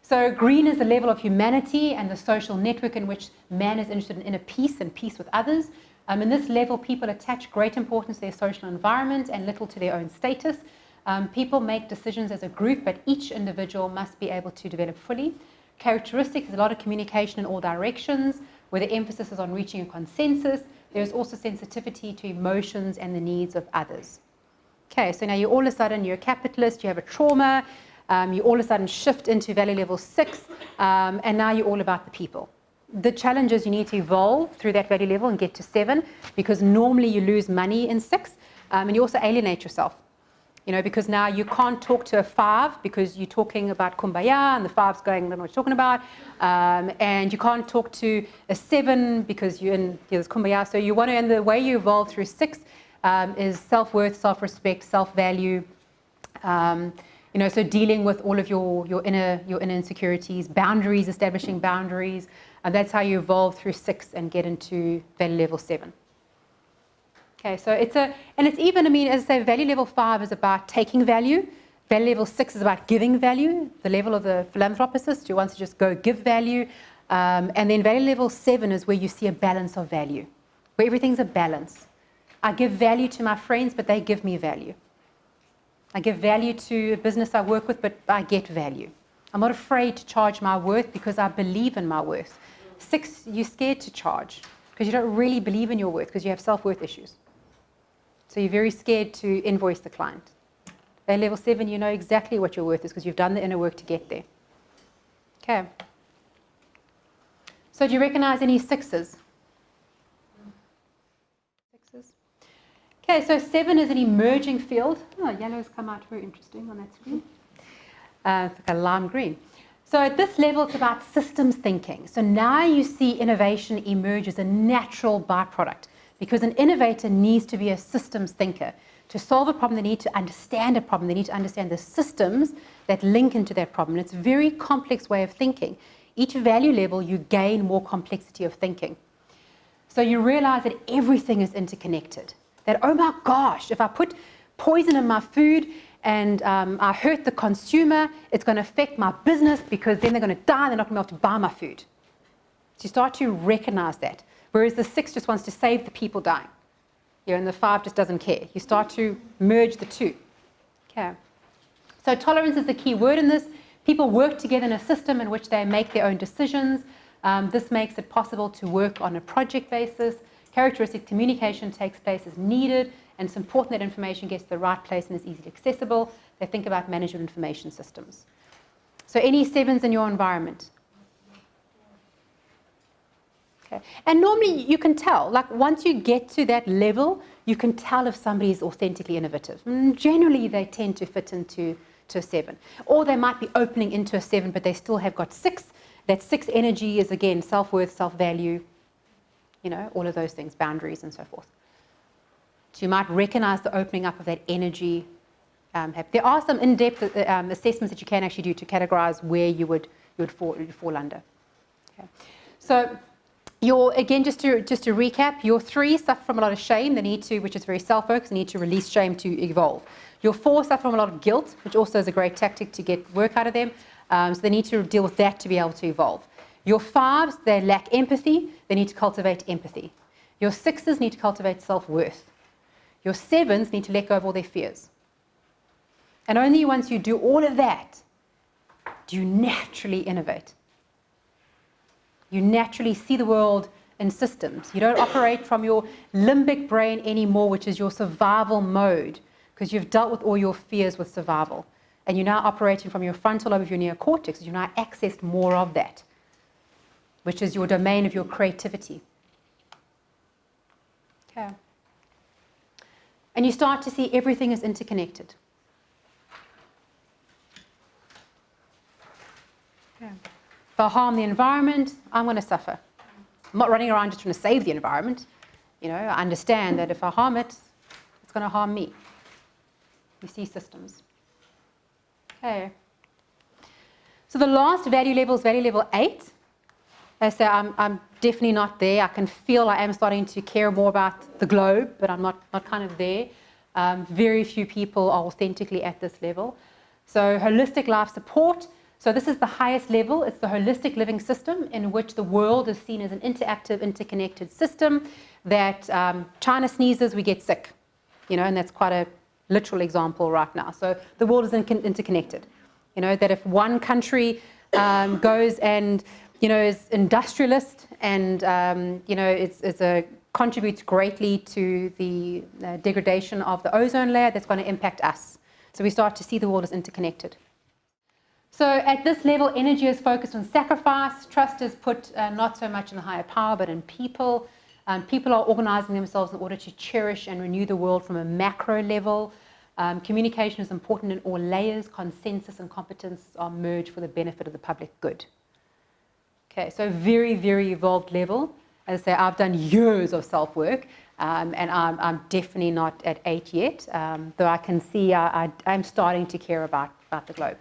A: So green is the level of humanity and the social network in which man is interested in inner peace and peace with others. In this level, people attach great importance to their social environment and little to their own status. People make decisions as a group, but each individual must be able to develop fully. Characteristics is a lot of communication in all directions, where the emphasis is on reaching a consensus. There's also sensitivity to emotions and the needs of others. Okay, so now you all of a sudden, you're a capitalist, you have a trauma, you all of a sudden shift into value level 6, and now you're all about the people. The challenge is you need to evolve through that value level and get to 7, because normally you lose money in 6, and you also alienate yourself. Because now you can't talk to a 5 because you're talking about kumbaya and the 5's going, I don't know what you're talking about. And you can't talk to a 7 because you're in this kumbaya. So you want to, and the way you evolve through 6 is self-worth, self-respect, self-value. So dealing with all of your inner insecurities, boundaries, establishing boundaries. And that's how you evolve through 6 and get into value level 7. Okay, so it's even, as I say, value level 5 is about taking value. Value level 6 is about giving value, the level of the philanthropist who wants to just go give value. And then value level 7 is where you see a balance of value, where everything's a balance. I give value to my friends, but they give me value. I give value to a business I work with, but I get value. I'm not afraid to charge my worth because I believe in my worth. 6, you're scared to charge because you don't really believe in your worth because you have self-worth issues. So you're very scared to invoice the client. At level 7, you know exactly what your worth is because you've done the inner work to get there. Okay. So do you recognize any 6s? 6s. Okay, so 7 is an emerging field. Oh, yellow's come out very interesting on that screen. It's like a lime green. So at this level, it's about systems thinking. So now you see innovation emerge as a natural byproduct. Because an innovator needs to be a systems thinker. To solve a problem, they need to understand a problem. They need to understand the systems that link into that problem. And it's a very complex way of thinking. Each value level, you gain more complexity of thinking. So you realize that everything is interconnected. That, oh my gosh, if I put poison in my food and I hurt the consumer, it's going to affect my business because then they're going to die. They're not going to be able to buy my food. So you start to recognize that. Whereas the 6 just wants to save the people dying. And the 5 just doesn't care. You start to merge the two. Okay. So tolerance is the key word in this. People work together in a system in which they make their own decisions. This makes it possible to work on a project basis. Characteristic communication takes place as needed, and it's important that information gets to the right place and is easily accessible. They think about management information systems. So any 7s in your environment? Okay. And normally you can tell, like once you get to that level, you can tell if somebody is authentically innovative. Generally, they tend to fit into a 7. Or they might be opening into a 7, but they still have got 6. That 6 energy is, again, self-worth, self-value, all of those things, boundaries and so forth. So you might recognize the opening up of that energy. There are some in-depth assessments that you can actually do to categorize where you would fall under. Okay. So again, just to recap, your 3 suffer from a lot of shame. They need to, which is very self-focused, they need to release shame to evolve. Your 4 suffer from a lot of guilt, which also is a great tactic to get work out of them. So they need to deal with that to be able to evolve. Your 5s, they lack empathy. They need to cultivate empathy. Your 6s need to cultivate self-worth. Your 7s need to let go of all their fears. And only once you do all of that do you naturally innovate. You naturally see the world in systems. You don't operate from your limbic brain anymore, which is your survival mode, because you've dealt with all your fears with survival. And you're now operating from your frontal lobe of your neocortex. You've now accessed more of that, which is your domain of your creativity. Okay. And you start to see everything is interconnected. Okay. If I harm the environment, I'm going to suffer. I'm not running around just trying to save the environment. You know, I understand that if I harm it, it's going to harm me. We see systems. Okay. So the last value level is value level 8. I say I'm definitely not there. I can feel I am starting to care more about the globe, but I'm not kind of there. Very few people are authentically at this level. So holistic life support. So this is the highest level. It's the holistic living system in which the world is seen as an interactive, interconnected system that China sneezes, we get sick. You know, and that's quite a literal example right now. So the world is interconnected. You know, that if one country goes and, you know, is industrialist and, you know, contributes greatly to the degradation of the ozone layer, that's going to impact us. So we start to see the world as interconnected. So at this level, energy is focused on sacrifice. Trust is put not so much in the higher power, but in people. People are organizing themselves in order to cherish and renew the world from a macro level. Communication is important in all layers. Consensus and competence are merged for the benefit of the public good. Okay, so very, very evolved level. As I say, I've done years of self-work, and I'm definitely not at 8 yet, though I can see I'm starting to care about the globe.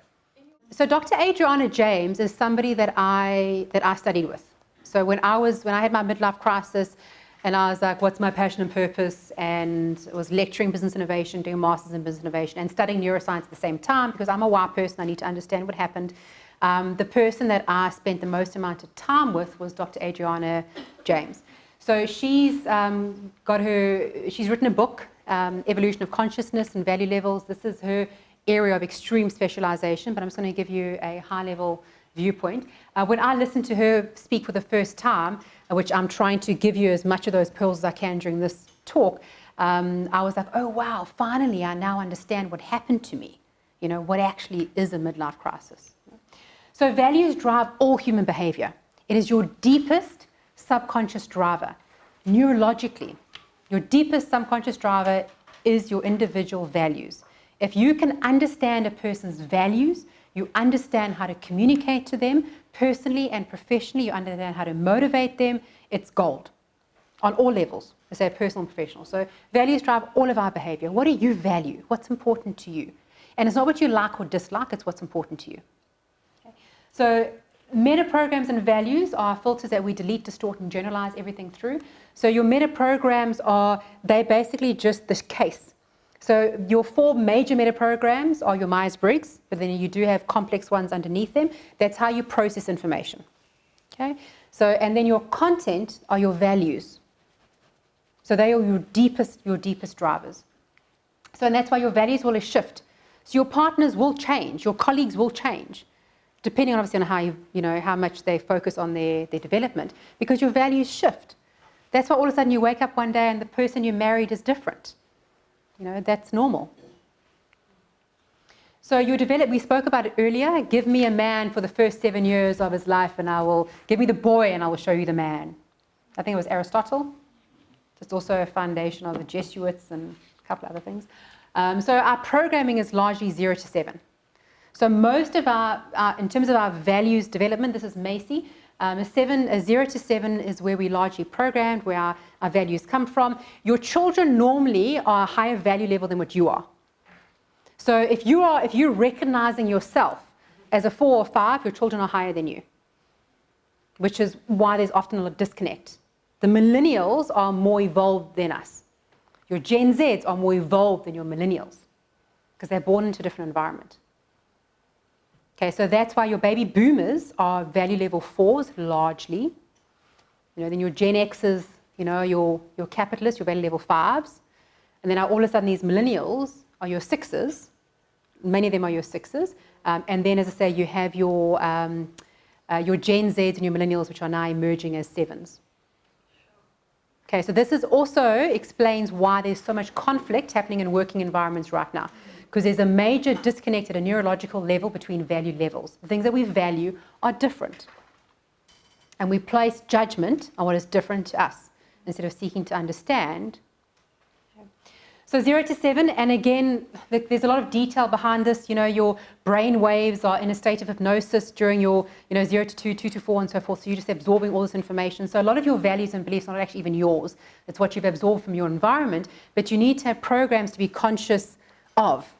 A: So Dr. Adriana James is somebody that I studied with. So when I had my midlife crisis, and I was like, what's my passion and purpose? And I was lecturing business innovation, doing a master's in business innovation, and studying neuroscience at the same time, because I'm a why person, I need to understand what happened. The person that I spent the most amount of time with was Dr. Adriana James. So she's written a book, Evolution of Consciousness and Value Levels. This is her area of extreme specialization, but I'm just going to give you a high-level viewpoint. When I listened to her speak for the first time, which I'm trying to give you as much of those pearls as I can during this talk, I was like, oh wow, finally I now understand what happened to me. You know, what actually is a midlife crisis. So values drive all human behavior. It is your deepest subconscious driver. Neurologically, your deepest subconscious driver is your individual values. If you can understand a person's values, you understand how to communicate to them personally and professionally, you understand how to motivate them, it's gold on all levels, let's say personal and professional. So values drive all of our behavior. What do you value? What's important to you? And it's not what you like or dislike, it's what's important to you. Okay. So meta programs and values are filters that we delete, distort, and generalize everything through. So your meta programs they're basically just this case. So your 4 major meta programs are your Myers-Briggs, but then you do have complex ones underneath them. That's how you process information. Okay. So, and then your content are your values. So they are your deepest drivers. So, and that's why your values will shift. So your partners will change, your colleagues will change, depending on obviously on how much they focus on their development, because your values shift. That's why all of a sudden you wake up one day and the person you married is different. You know, that's normal. So we spoke about it earlier, give me a man for the first 7 years of his life and give me the boy and I will show you the man. I think it was Aristotle. It's also a foundation of the Jesuits and a couple other things. So our programming is largely 0 to 7. So most of in terms of our values development, this is Macy. 0 to 7 is where we largely programmed, where our values come from. Your children normally are a higher value level than what you are. So if you're recognizing yourself as a 4 or 5, your children are higher than you, which is why there's often a disconnect. The millennials are more evolved than us. Your Gen Zs are more evolved than your millennials because they're born into a different environment. Okay, so that's why your baby boomers are value level 4s largely. Then your Gen Xs, your capitalists, your value level 5s. And then all of a sudden these millennials are your 6s. Many of them are your 6s. And then, as I say, you have your Gen Zs and your millennials, which are now emerging as 7s. Okay, so this also explains why there's so much conflict happening in working environments right now. Because there's a major disconnect at a neurological level between value levels. The things that we value are different. And we place judgment on what is different to us instead of seeking to understand So 0 to 7, and again, there's a lot of detail behind this. Your brain waves are in a state of hypnosis during your, 0 to 2, 2 to 4, and so forth. So you're just absorbing all this information. So a lot of your values and beliefs are not actually even yours. It's what you've absorbed from your environment, but you need to have programs to be conscious of.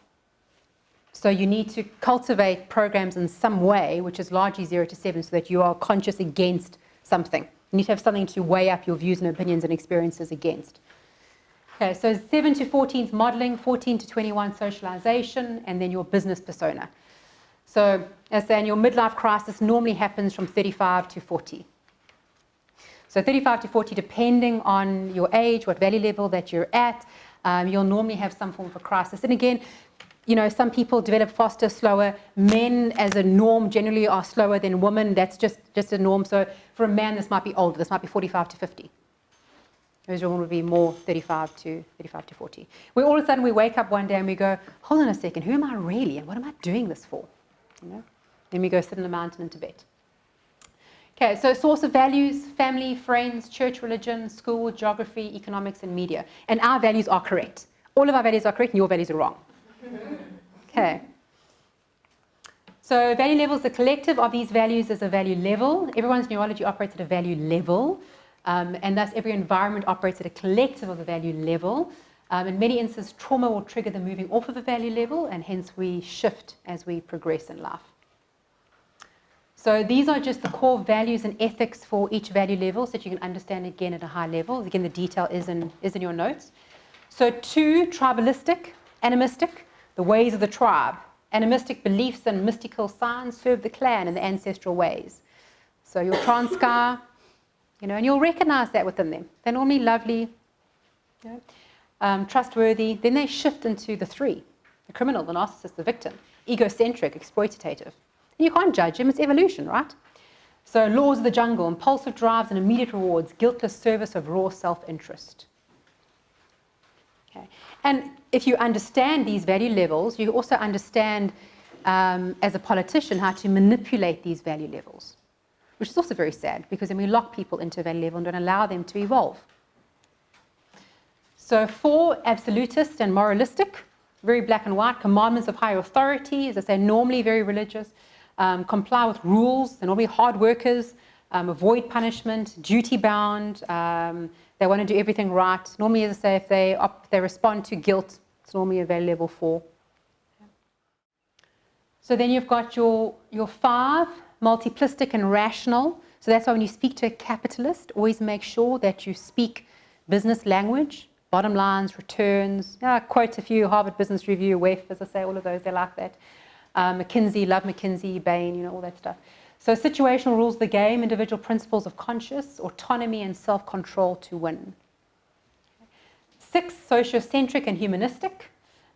A: So you need to cultivate programs in some way, which is largely 0 to 7, so that you are conscious against something. You need to have something to weigh up your views and opinions and experiences against. Okay, so 7 to 14 is modeling, 14 to 21 socialization, and then your business persona. So as I say, your midlife crisis normally happens from 35 to 40. So 35 to 40, depending on your age, what value level that you're at, you'll normally have some form of a crisis. And again, some people develop faster, slower. Men, as a norm, generally are slower than women. That's just a norm. So for a man, this might be older. This might be 45 to 50. Whereas your woman would be more 35 to 40. Where all of a sudden we wake up one day and we go, hold on a second, who am I really? And what am I doing this for? Then we go sit in the mountain in Tibet. Okay, so source of values, family, friends, church, religion, school, geography, economics, and media. And our values are correct. All of our values are correct and your values are wrong. Okay. So value levels, the collective of these values is a value level. Everyone's neurology operates at a value level. And thus every environment operates at a collective of a value level. In many instances, trauma will trigger the moving off of a value level, and hence we shift as we progress in life. So these are just the core values and ethics for each value level, so that you can understand again at a high level. Again, the detail is in your notes. So 2, tribalistic, animistic, the ways of the tribe. Animistic beliefs and mystical signs serve the clan and the ancestral ways. So your Transkei, and you'll recognize that within them. They're normally lovely, trustworthy. Then they shift into the 3, the criminal, the narcissist, the victim, egocentric, exploitative. And you can't judge them, it's evolution, right? So laws of the jungle, impulsive drives and immediate rewards, guiltless service of raw self-interest. Okay. And if you understand these value levels, you also understand, as a politician, how to manipulate these value levels. Which is also very sad, because then we lock people into a value level and don't allow them to evolve. So 4, absolutist and moralistic, very black and white, commandments of higher authority, as I say, normally very religious, comply with rules, they're normally hard workers, avoid punishment, duty-bound, they want to do everything right. Normally, as I say, if they respond to guilt, it's normally a value level 4. So then you've got your 5, multiplistic and rational. So that's why when you speak to a capitalist, always make sure that you speak business language, bottom lines, returns. I quote a few, Harvard Business Review, WEF, as I say, all of those, they like that. McKinsey, love McKinsey, Bain, all that stuff. So situational rules of the game, individual principles of conscious, autonomy and self-control to win. 6, sociocentric and humanistic.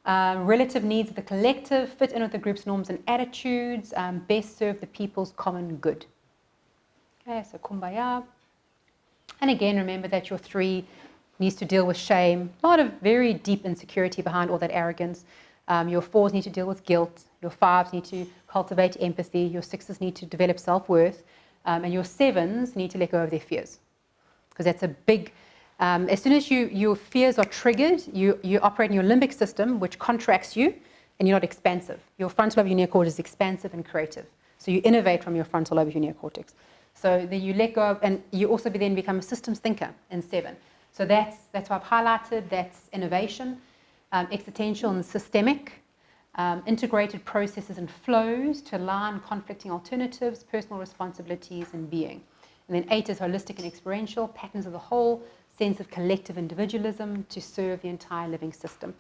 A: Relative needs of the collective, fit in with the group's norms and attitudes, best serve the people's common good. Okay, so kumbaya. And again, remember that your 3 needs to deal with shame. A lot of very deep insecurity behind all that arrogance. Your 4s need to deal with guilt. Your 5s need to cultivate empathy. Your 6s need to develop self-worth. And your 7s need to let go of their fears. Because that's a big... as soon as your fears are triggered, you operate in your limbic system, which contracts you, and you're not expansive. Your frontal lobe of your neocortex is expansive and creative. So you innovate from your frontal lobe of your neocortex. So then you let go of, and you also then become a systems thinker in 7. So that's what I've highlighted. That's innovation, existential and systemic, integrated processes and flows to align conflicting alternatives, personal responsibilities, and being. And then 8 is holistic and experiential, patterns of the whole, sense of collective individualism to serve the entire living system.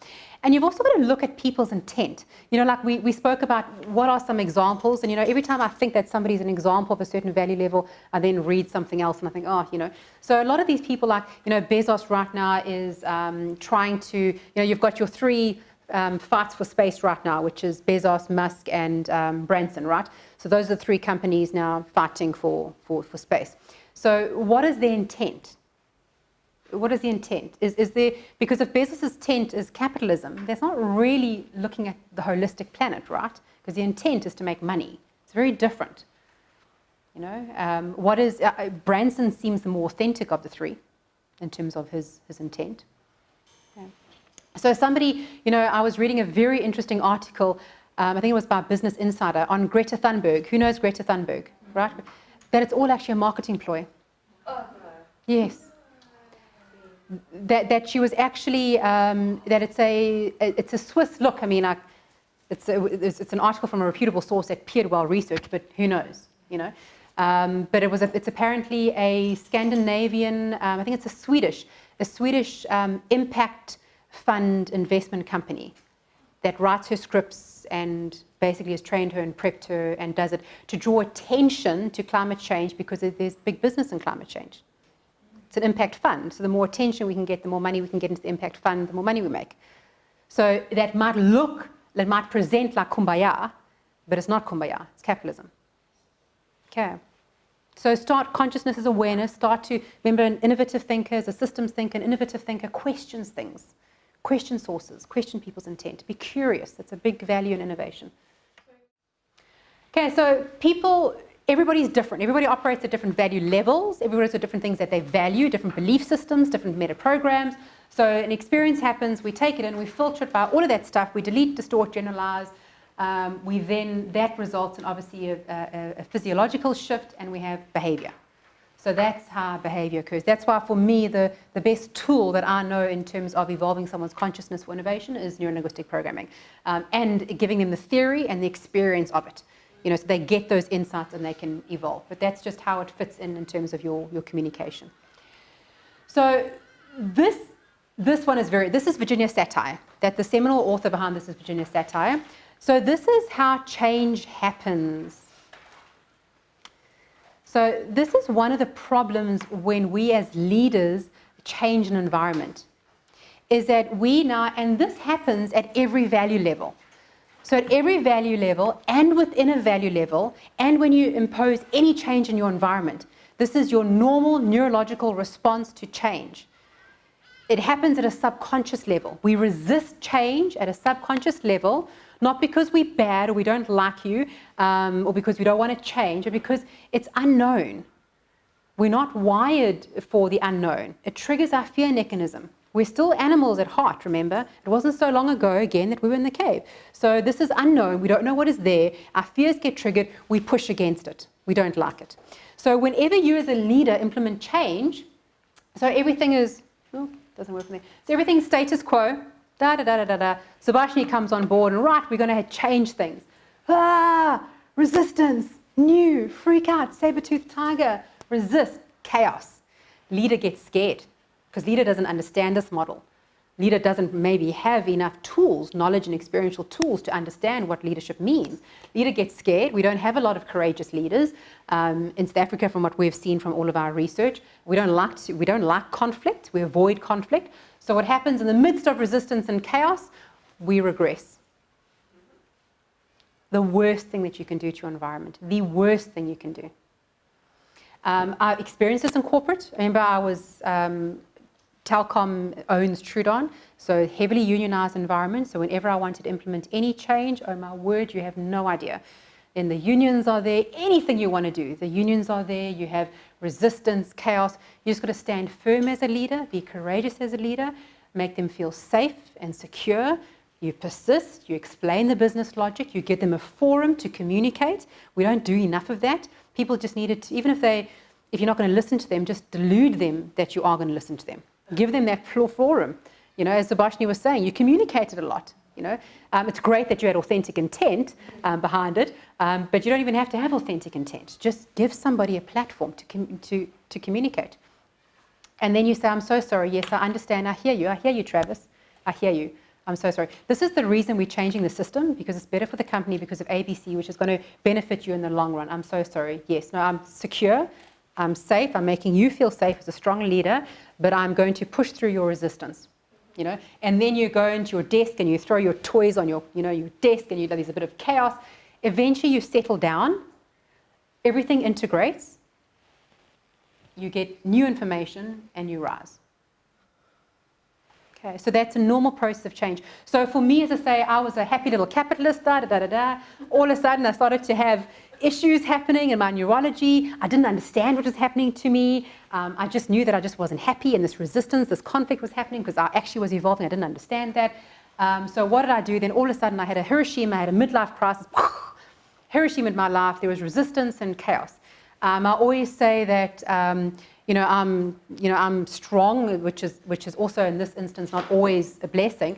A: And you've also got to look at people's intent. Like we spoke about what are some examples, and every time I think that somebody's an example of a certain value level, I then read something else and I think, So a lot of these people, like, Bezos right now is trying to, you've got your 3 fights for space right now, which is Bezos, Musk, and Branson, right? So those are the 3 companies now fighting for space. So what is their intent? What is the intent? Is there, because if Bezos' intent is capitalism, that's not really looking at the holistic planet, right? Because the intent is to make money. It's very different. What is Branson seems the more authentic of the 3 in terms of his intent. Okay. So somebody, I was reading a very interesting article, I think it was by Business Insider, on Greta Thunberg. Who knows Greta Thunberg, right? That it's all actually a marketing ploy. Yes. That she was actually, that it's a Swiss look. I mean, it's an article from a reputable source that appeared well researched, but who knows, But it's apparently a Scandinavian, I think it's a Swedish impact fund investment company that writes her scripts and basically has trained her and prepped her and does it to draw attention to climate change because there's big business in climate change. It's an impact fund. So the more attention we can get, the more money we can get into the impact fund, the more money we make. So that might present like kumbaya, but it's not kumbaya, it's capitalism. Okay. So start consciousness as awareness, remember an innovative thinker is a systems thinker, an innovative thinker questions things, question sources, question people's intent, be curious. That's a big value in innovation. Okay, so everybody's different. Everybody operates at different value levels. Everybody has different things that they value, different belief systems, different meta programs. So an experience happens, we take it in, we filter it by all of that stuff, we delete, distort, generalize. That results in obviously a physiological shift, and we have behavior. So that's how behavior occurs. That's why for me, the best tool that I know in terms of evolving someone's consciousness for innovation is neurolinguistic programming, and giving them the theory and the experience of it. So they get those insights and they can evolve. But that's just how it fits in terms of your communication. So this is Virginia Satir. That the seminal author behind this is Virginia Satir. So this is how change happens. So this is one of the problems when we as leaders change an environment, is that and this happens at every value level. So at every value level and within a value level, and when you impose any change in your environment, this is your normal neurological response to change. It happens at a subconscious level. We resist change at a subconscious level, not because we're bad or we don't like you, or because we don't want to change, but because it's unknown. We're not wired for the unknown. It triggers our fear mechanism. We're still animals at heart, remember? It wasn't so long ago, again, that we were in the cave. So this is unknown. We don't know what is there. Our fears get triggered. We push against it. We don't like it. So whenever you as a leader implement change, so everything is, doesn't work for me. So everything's status quo, Subhashini comes on board and we're going to change things. Resistance, new, freak out, saber-toothed tiger, resist, chaos. Leader gets scared because leader doesn't understand this model. Leader doesn't maybe have enough tools, knowledge and experiential tools to understand what leadership means. Leader gets scared. We don't have a lot of courageous leaders in South Africa from what we've seen from all of our research. We don't like conflict. We avoid conflict. So what happens in the midst of resistance and chaos, we regress. The worst thing that you can do to your environment, the worst thing you can do. I experienced this in corporate. I remember I was, Telkom owns Trudon, so heavily unionized environment. So whenever I wanted to implement any change, oh my word, you have no idea. Then the unions are there, anything you want to do, the unions are there, you have resistance, chaos. You just got to stand firm as a leader, be courageous as a leader, make them feel safe and secure. You persist, you explain the business logic, you give them a forum to communicate. We don't do enough of that. People just need it, even if you're not going to listen to them, just delude them that you are going to listen to them. Give them that forum. As Subhashini was saying, you communicated a lot. It's great that you had authentic intent behind it, but you don't even have to have authentic intent. Just give somebody a platform to communicate. And then you say, I'm so sorry. Yes, I understand. I hear you, Travis. I hear you. I'm so sorry. This is the reason we're changing the system, because it's better for the company because of ABC, which is going to benefit you in the long run. I'm so sorry. Yes, no, I'm secure. I'm safe. I'm making you feel safe as a strong leader, but I'm going to push through your resistance. And then you go into your desk and you throw your toys on your desk, and there's a bit of chaos. Eventually you settle down, everything integrates, you get new information and you rise. Okay, so that's a normal process of change. So for me, as I say, I was a happy little capitalist, All of a sudden, I started to have issues happening in my neurology. I didn't understand what was happening to me. I just knew that I just wasn't happy, and this resistance, this conflict was happening because I actually was evolving. I didn't understand that. So what did I do? Then all of a sudden, I had a Hiroshima, I had a midlife crisis. Hiroshima in my life, there was resistance and chaos. I always say that I'm strong, which is also in this instance not always a blessing,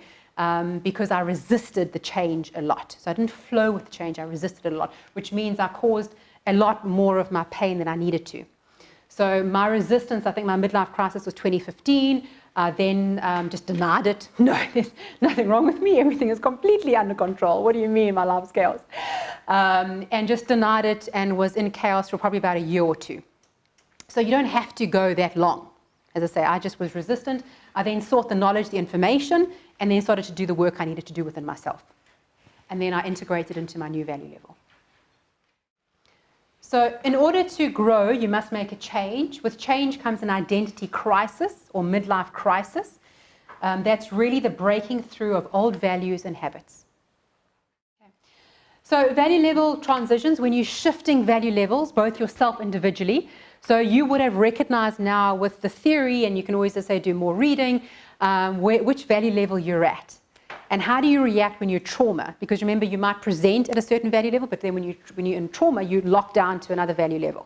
A: because I resisted the change a lot. So I didn't flow with the change, I resisted it a lot, which means I caused a lot more of my pain than I needed to. So my resistance, I think my midlife crisis was 2015. Then just denied it. No, there's nothing wrong with me. Everything is completely under control. What do you mean my life's chaos? And just denied it and was in chaos for probably about a year or two. So you don't have to go that long. As I say, I just was resistant. I then sought the knowledge, the information, and then started to do the work I needed to do within myself. And then I integrated into my new value level. So in order to grow, you must make a change. With change comes an identity crisis or midlife crisis. That's really the breaking through of old values and habits. Okay. So value level transitions, when you're shifting value levels, both yourself individually. So you would have recognized now with the theory, and you can always just say do more reading, which value level you're at. And how do you react when you're trauma? Because remember, you might present at a certain value level, but then when you're in trauma, you lock down to another value level.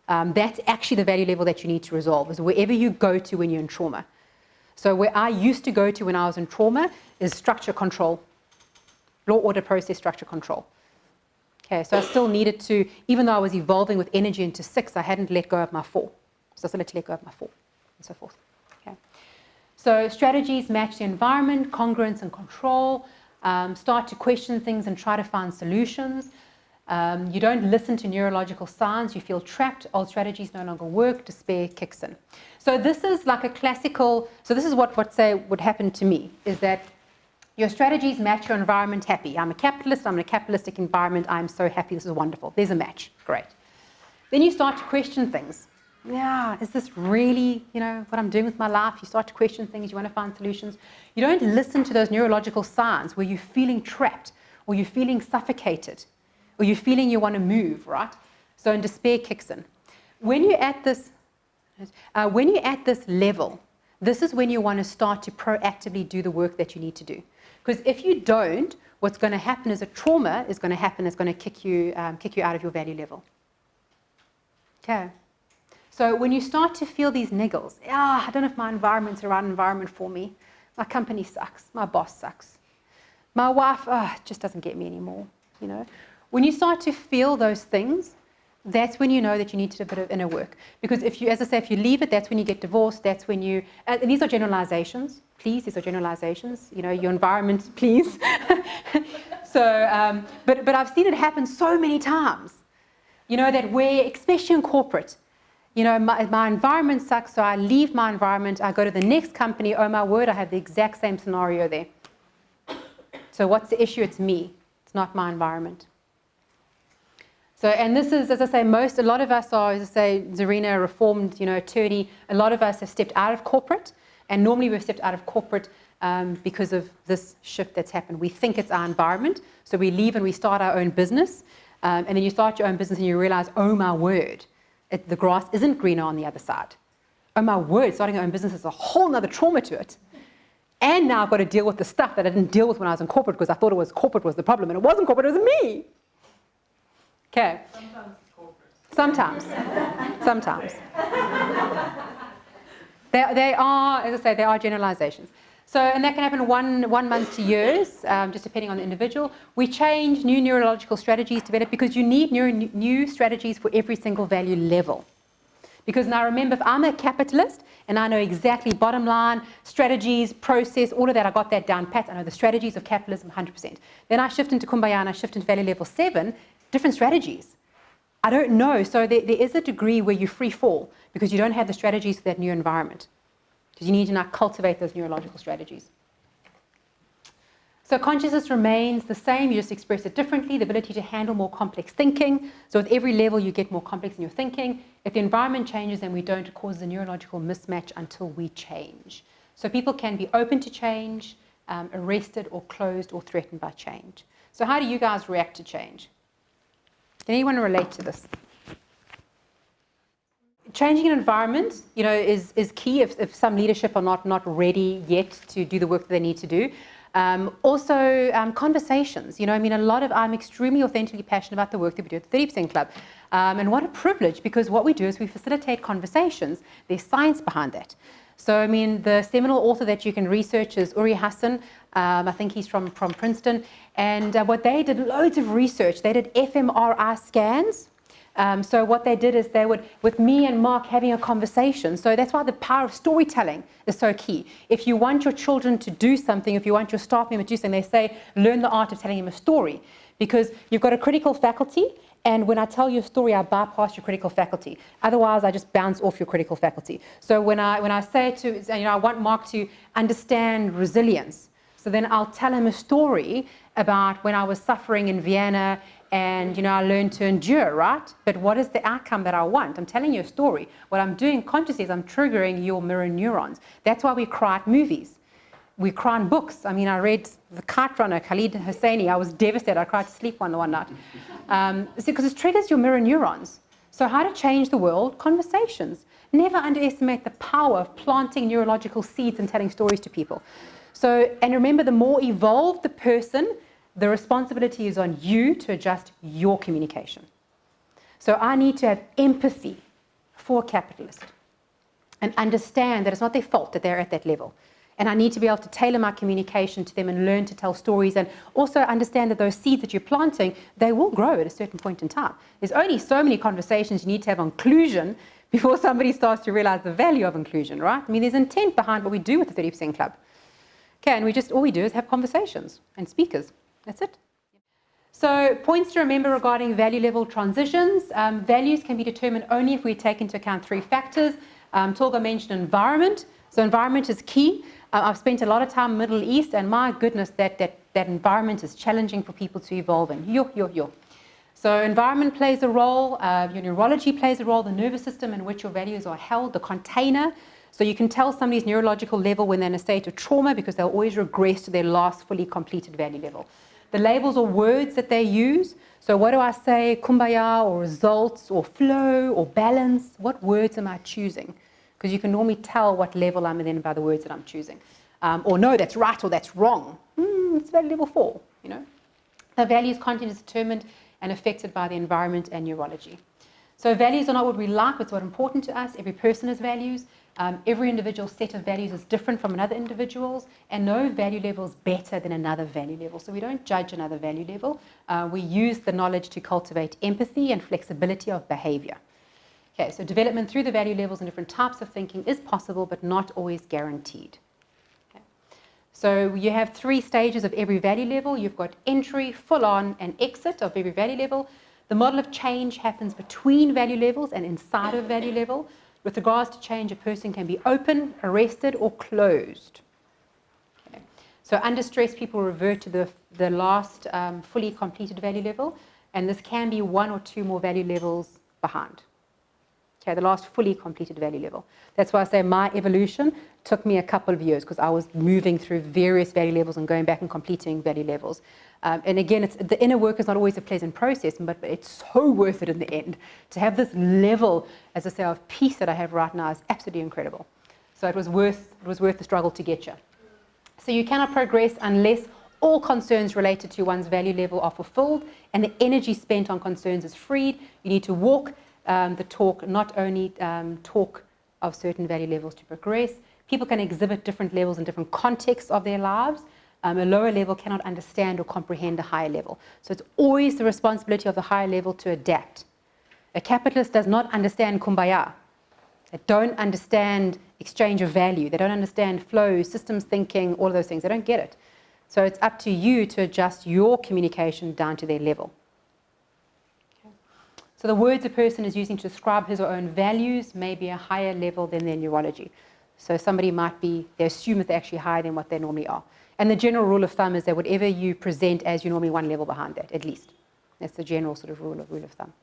A: That's actually the value level that you need to resolve, is wherever you go to when you're in trauma. So where I used to go to when I was in trauma is structure control. Law, order, process, structure, control. Okay, so I still needed to, even though I was evolving with energy into 6, I hadn't let go of my 4. So I still had to let go of my 4, and so forth. Okay. So strategies match the environment, congruence and control, start to question things and try to find solutions. You don't listen to neurological signs, you feel trapped, old strategies no longer work, despair kicks in. So this is like a classical, so this is what say would happen to me, is that your strategies match your environment happy. I'm a capitalist, I'm in a capitalistic environment, I'm so happy, this is wonderful. There's a match, great. Then you start to question things. Yeah, is this really, what I'm doing with my life? You start to question things, you want to find solutions. You don't listen to those neurological signs where you're feeling trapped, or you're feeling suffocated, or you're feeling you want to move, right? So and despair kicks in. When you're at this level, this is when you want to start to proactively do the work that you need to do. Because if you don't, what's going to happen is a trauma is going to happen, it's going to kick you out of your value level. Okay. So when you start to feel these niggles, I don't know if my environment's the right environment for me. My company sucks. My boss sucks. My wife just doesn't get me anymore. When you start to feel those things, that's when you know that you need to do a bit of inner work. Because if you, as I say, if you leave it, that's when you get divorced. That's when you. And these are generalizations. Please, these are generalizations. Your environment, please. So, but I've seen it happen so many times. That where, especially in corporate. My environment sucks, so I leave my environment, I go to the next company, oh my word, I have the exact same scenario there. So what's the issue? It's me. It's not my environment. So, and this is, as I say, a lot of us are, as I say, Zarina, a reformed, attorney, a lot of us have stepped out of corporate, and normally we've stepped out of corporate because of this shift that's happened. We think it's our environment, so we leave and we start our own business, and then you start your own business and you realize, oh my word, the grass isn't greener on the other side. Oh my word, starting your own business is a whole other trauma to it. And now I've got to deal with the stuff that I didn't deal with when I was in corporate because I thought corporate was the problem, and it wasn't corporate, it was me. Okay.
B: Sometimes it's corporate.
A: Sometimes. They are, as I say, they are generalizations. So, and that can happen 1 month to years, just depending on the individual. We change, new neurological strategies develop because you need new strategies for every single value level. Because now remember, if I'm a capitalist and I know exactly bottom line, strategies, process, all of that, I got that down pat. I know the strategies of capitalism 100%. Then I shift into Kumbaya and I shift into value level 7, different strategies. I don't know. So there is a degree where you free fall because you don't have the strategies for that new environment. Because you need to now cultivate those neurological strategies. So consciousness remains the same, you just express it differently, the ability to handle more complex thinking. So with every level you get more complex in your thinking. If the environment changes and we don't, it causes a neurological mismatch until we change. So people can be open to change, arrested or closed or threatened by change. So how do you guys react to change? Can anyone relate to this? Changing an environment, is key if some leadership are not ready yet to do the work that they need to do. Also, conversations. I'm extremely authentically passionate about the work that we do at the 30% Club. And what a privilege, because what we do is we facilitate conversations. There's science behind that. So, the seminal author that you can research is Uri Hassan. I think he's from Princeton. And what they did, loads of research. They did fMRI scans. So what they did is they would, with me and Mark having a conversation, so that's why the power of storytelling is so key. If you want your children to do something, if you want your staff member to do something, they say, learn the art of telling them a story. Because you've got a critical faculty, and when I tell you a story, I bypass your critical faculty. Otherwise, I just bounce off your critical faculty. So when I say I want Mark to understand resilience, so then I'll tell him a story about when I was suffering in Vienna and, I learned to endure, right? But what is the outcome that I want? I'm telling you a story. What I'm doing consciously is I'm triggering your mirror neurons. That's why we cry at movies. We cry in books. I read The Kite Runner, Khalid Hosseini. I was devastated. I cried to sleep one night. Because it triggers your mirror neurons. So how to change the world? Conversations. Never underestimate the power of planting neurological seeds and telling stories to people. So, and remember, the more evolved the person, the responsibility is on you to adjust your communication. So I need to have empathy for a capitalist and understand that it's not their fault that they're at that level. And I need to be able to tailor my communication to them and learn to tell stories, and also understand that those seeds that you're planting, they will grow at a certain point in time. There's only so many conversations you need to have on inclusion before somebody starts to realize the value of inclusion, right? There's intent behind what we do with the 30% Club. Okay, and all we do is have conversations and speakers. That's it. So points to remember regarding value level transitions. Values can be determined only if we take into account 3 factors. Tolga mentioned environment. So environment is key. I've spent a lot of time in the Middle East, and my goodness, that environment is challenging for people to evolve in. So environment plays a role, your neurology plays a role, the nervous system in which your values are held, the container. So you can tell somebody's neurological level when they're in a state of trauma, because they'll always regress to their last fully completed value level. The labels or words that they use. So what do I say? Kumbaya, or results, or flow, or balance? What words am I choosing? Because you can normally tell what level I'm in by the words that I'm choosing. Or no, that's right, or that's wrong. It's value level 4, The values content is determined and affected by the environment and neurology. So values are not what we like, it's what's important to us. Every person has values. Every individual set of values is different from another individual's, and no value level is better than another value level. So we don't judge another value level. We use the knowledge to cultivate empathy and flexibility of behavior. Okay, so development through the value levels and different types of thinking is possible, but not always guaranteed. Okay. So you have 3 stages of every value level. You've got entry, full on, and exit of every value level. The model of change happens between value levels and inside of a value level. With regards to change, a person can be open, arrested, or closed. Okay. So under stress, people revert to the last fully completed value level, and this can be 1 or 2 more value levels behind. Okay, the last fully completed value level. That's why I say my evolution took me a couple of years, because I was moving through various value levels and going back and completing value levels. And again, the inner work is not always a pleasant process, but it's so worth it in the end. To have this level, as I say, of peace that I have right now is absolutely incredible. So it was worth the struggle to get you. So you cannot progress unless all concerns related to one's value level are fulfilled and the energy spent on concerns is freed. You need to walk the talk, not only talk of certain value levels to progress. People can exhibit different levels in different contexts of their lives. A lower level cannot understand or comprehend a higher level. So it's always the responsibility of the higher level to adapt. A capitalist does not understand kumbaya. They don't understand exchange of value. They don't understand flow, systems thinking, all of those things. They don't get it. So it's up to you to adjust your communication down to their level. Okay. So the words a person is using to describe his or her own values may be a higher level than their neurology. So somebody might be, they assume that they're actually higher than what they normally are. And the general rule of thumb is that whatever you present as, you're normally 1 level behind that, at least. That's the general sort of rule of thumb.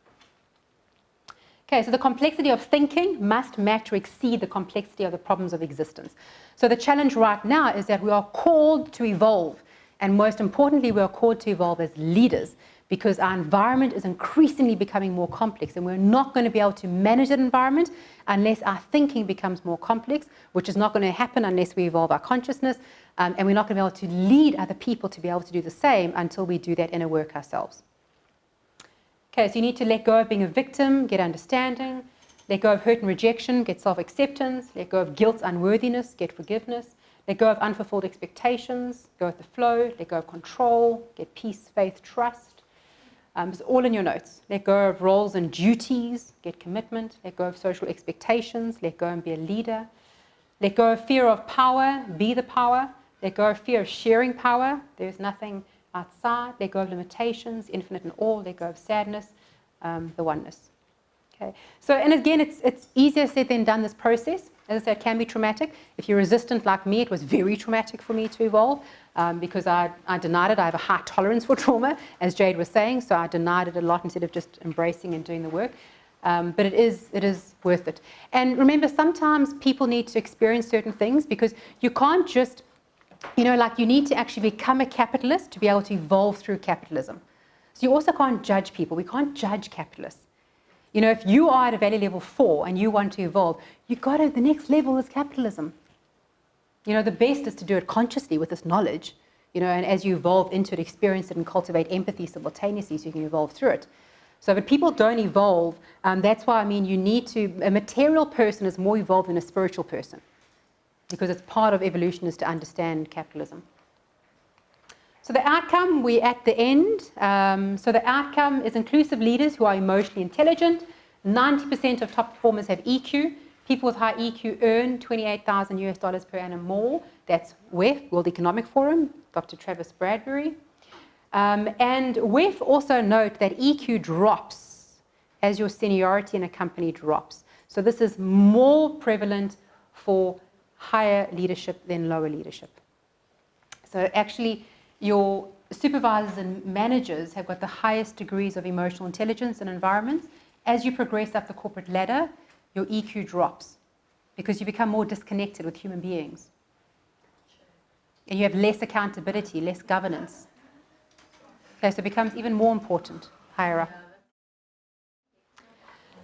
A: Okay, so the complexity of thinking must match or exceed the complexity of the problems of existence. So the challenge right now is that we are called to evolve, and most importantly, we are called to evolve as leaders, because our environment is increasingly becoming more complex, and we're not going to be able to manage that environment unless our thinking becomes more complex, which is not going to happen unless we evolve our consciousness, and we're not going to be able to lead other people to be able to do the same until we do that inner work ourselves. Okay, so you need to let go of being a victim, get understanding, let go of hurt and rejection, get self-acceptance, let go of guilt, unworthiness, get forgiveness, let go of unfulfilled expectations, go with the flow, let go of control, get peace, faith, trust. It's all in your notes. Let go of roles and duties, get commitment, let go of social expectations, let go and be a leader. Let go of fear of power, be the power. Let go of fear of sharing power, there's nothing outside. Let go of limitations, infinite and all. Let go of sadness, the oneness. Okay. So, and again, it's easier said than done, this process. As I said, it can be traumatic. If you're resistant like me, it was very traumatic for me to evolve because I denied it. I have a high tolerance for trauma, as Jade was saying, so I denied it a lot instead of just embracing and doing the work. But it is worth it. And remember, sometimes people need to experience certain things because you can't just, like you need to actually become a capitalist to be able to evolve through capitalism. So you also can't judge people. We can't judge capitalists. If you are at a value level 4 and you want to evolve, the next level is capitalism. The best is to do it consciously with this knowledge, and as you evolve into it, experience it and cultivate empathy simultaneously so you can evolve through it. So, but people don't evolve. That's why, a material person is more evolved than a spiritual person because it's part of evolution is to understand capitalism. So the outcome, we're at the end. So the outcome is inclusive leaders who are emotionally intelligent. 90% of top performers have EQ. People with high EQ earn $28,000 per annum more. That's WEF, World Economic Forum, Dr. Travis Bradbury. And WEF also note that EQ drops as your seniority in a company drops. So this is more prevalent for higher leadership than lower leadership. So actually, your supervisors and managers have got the highest degrees of emotional intelligence in environments. As you progress up the corporate ladder, your EQ drops because you become more disconnected with human beings. And you have less accountability, less governance. Okay, so it becomes even more important higher up.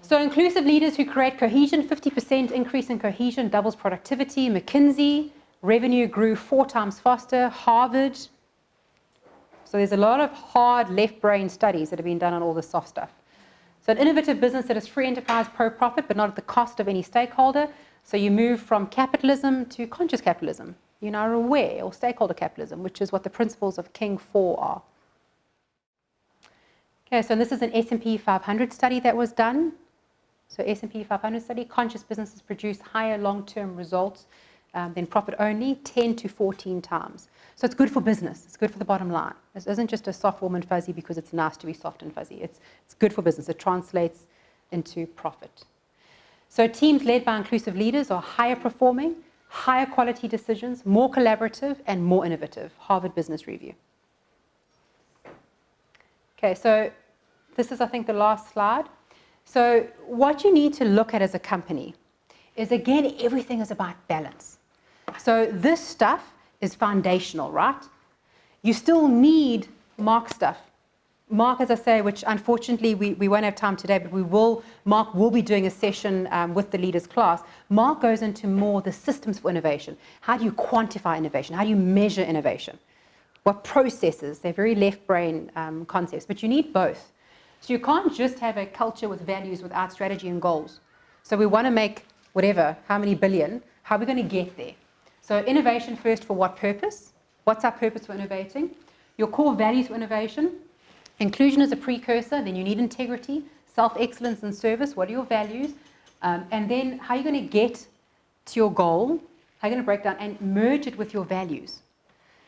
A: So inclusive leaders who create cohesion, 50% increase in cohesion doubles productivity. McKinsey, revenue grew 4 times faster. Harvard. So there's a lot of hard left brain studies that have been done on all the soft stuff. So an innovative business that is free enterprise, pro-profit, but not at the cost of any stakeholder. So you move from capitalism to conscious capitalism. You're now aware, or stakeholder capitalism, which is what the principles of King 4 are. Okay, so this is an S&P 500 study that was done. So S&P 500 study, conscious businesses produce higher long-term results than profit only, 10 to 14 times. So it's good for business. It's good for the bottom line. This isn't just a soft, warm, and fuzzy because it's nice to be soft and fuzzy. It's good for business. It translates into profit. So teams led by inclusive leaders are higher performing, higher quality decisions, more collaborative, and more innovative. Harvard Business Review. Okay, so this is, I think, the last slide. So what you need to look at as a company is, again, everything is about balance. So this stuff is foundational, right? You still need Mark stuff. Mark, as I say, which unfortunately we won't have time today, but Mark will be doing a session with the leaders class. Mark goes into more the systems for innovation. How do you quantify innovation? How do you measure innovation? What processes? They're very left brain concepts, but you need both. So you can't just have a culture with values without strategy and goals. So we want to make whatever, how many billion, how are we going to get there? So innovation first, for what purpose? What's our purpose for innovating? Your core values for innovation. Inclusion is a precursor. Then you need integrity, self-excellence and service. What are your values? And then how are you going to get to your goal? How are you going to break down and merge it with your values?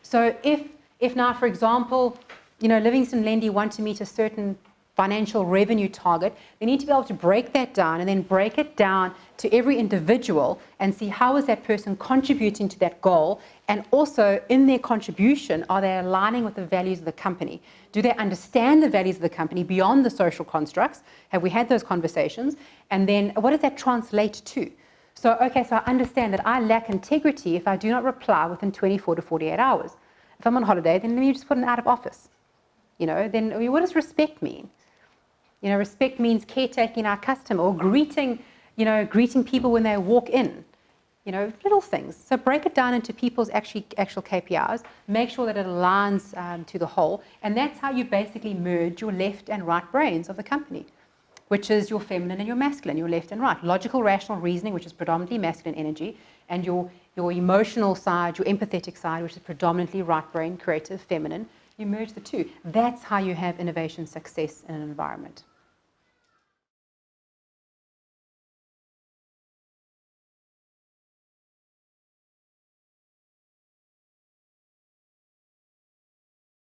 A: So if now, for example, Livingston Lendy want to meet a certain financial revenue target, they need to be able to break that down and then break it down to every individual and see how is that person contributing to that goal, and also in their contribution, are they aligning with the values of the company? Do they understand the values of the company beyond the social constructs? Have we had those conversations? And then what does that translate to? So, okay, so I understand that I lack integrity if I do not reply within 24 to 48 hours. If I'm on holiday, then let me just put an out of office. Then what does respect mean? Respect means caretaking our customer, or greeting people when they walk in. Little things. So break it down into people's actual KPIs, make sure that it aligns to the whole, and that's how you basically merge your left and right brains of the company, which is your feminine and your masculine, your left and right. Logical, rational reasoning, which is predominantly masculine energy, and your emotional side, your empathetic side, which is predominantly right brain, creative, feminine. You merge the two. That's how you have innovation success in an environment.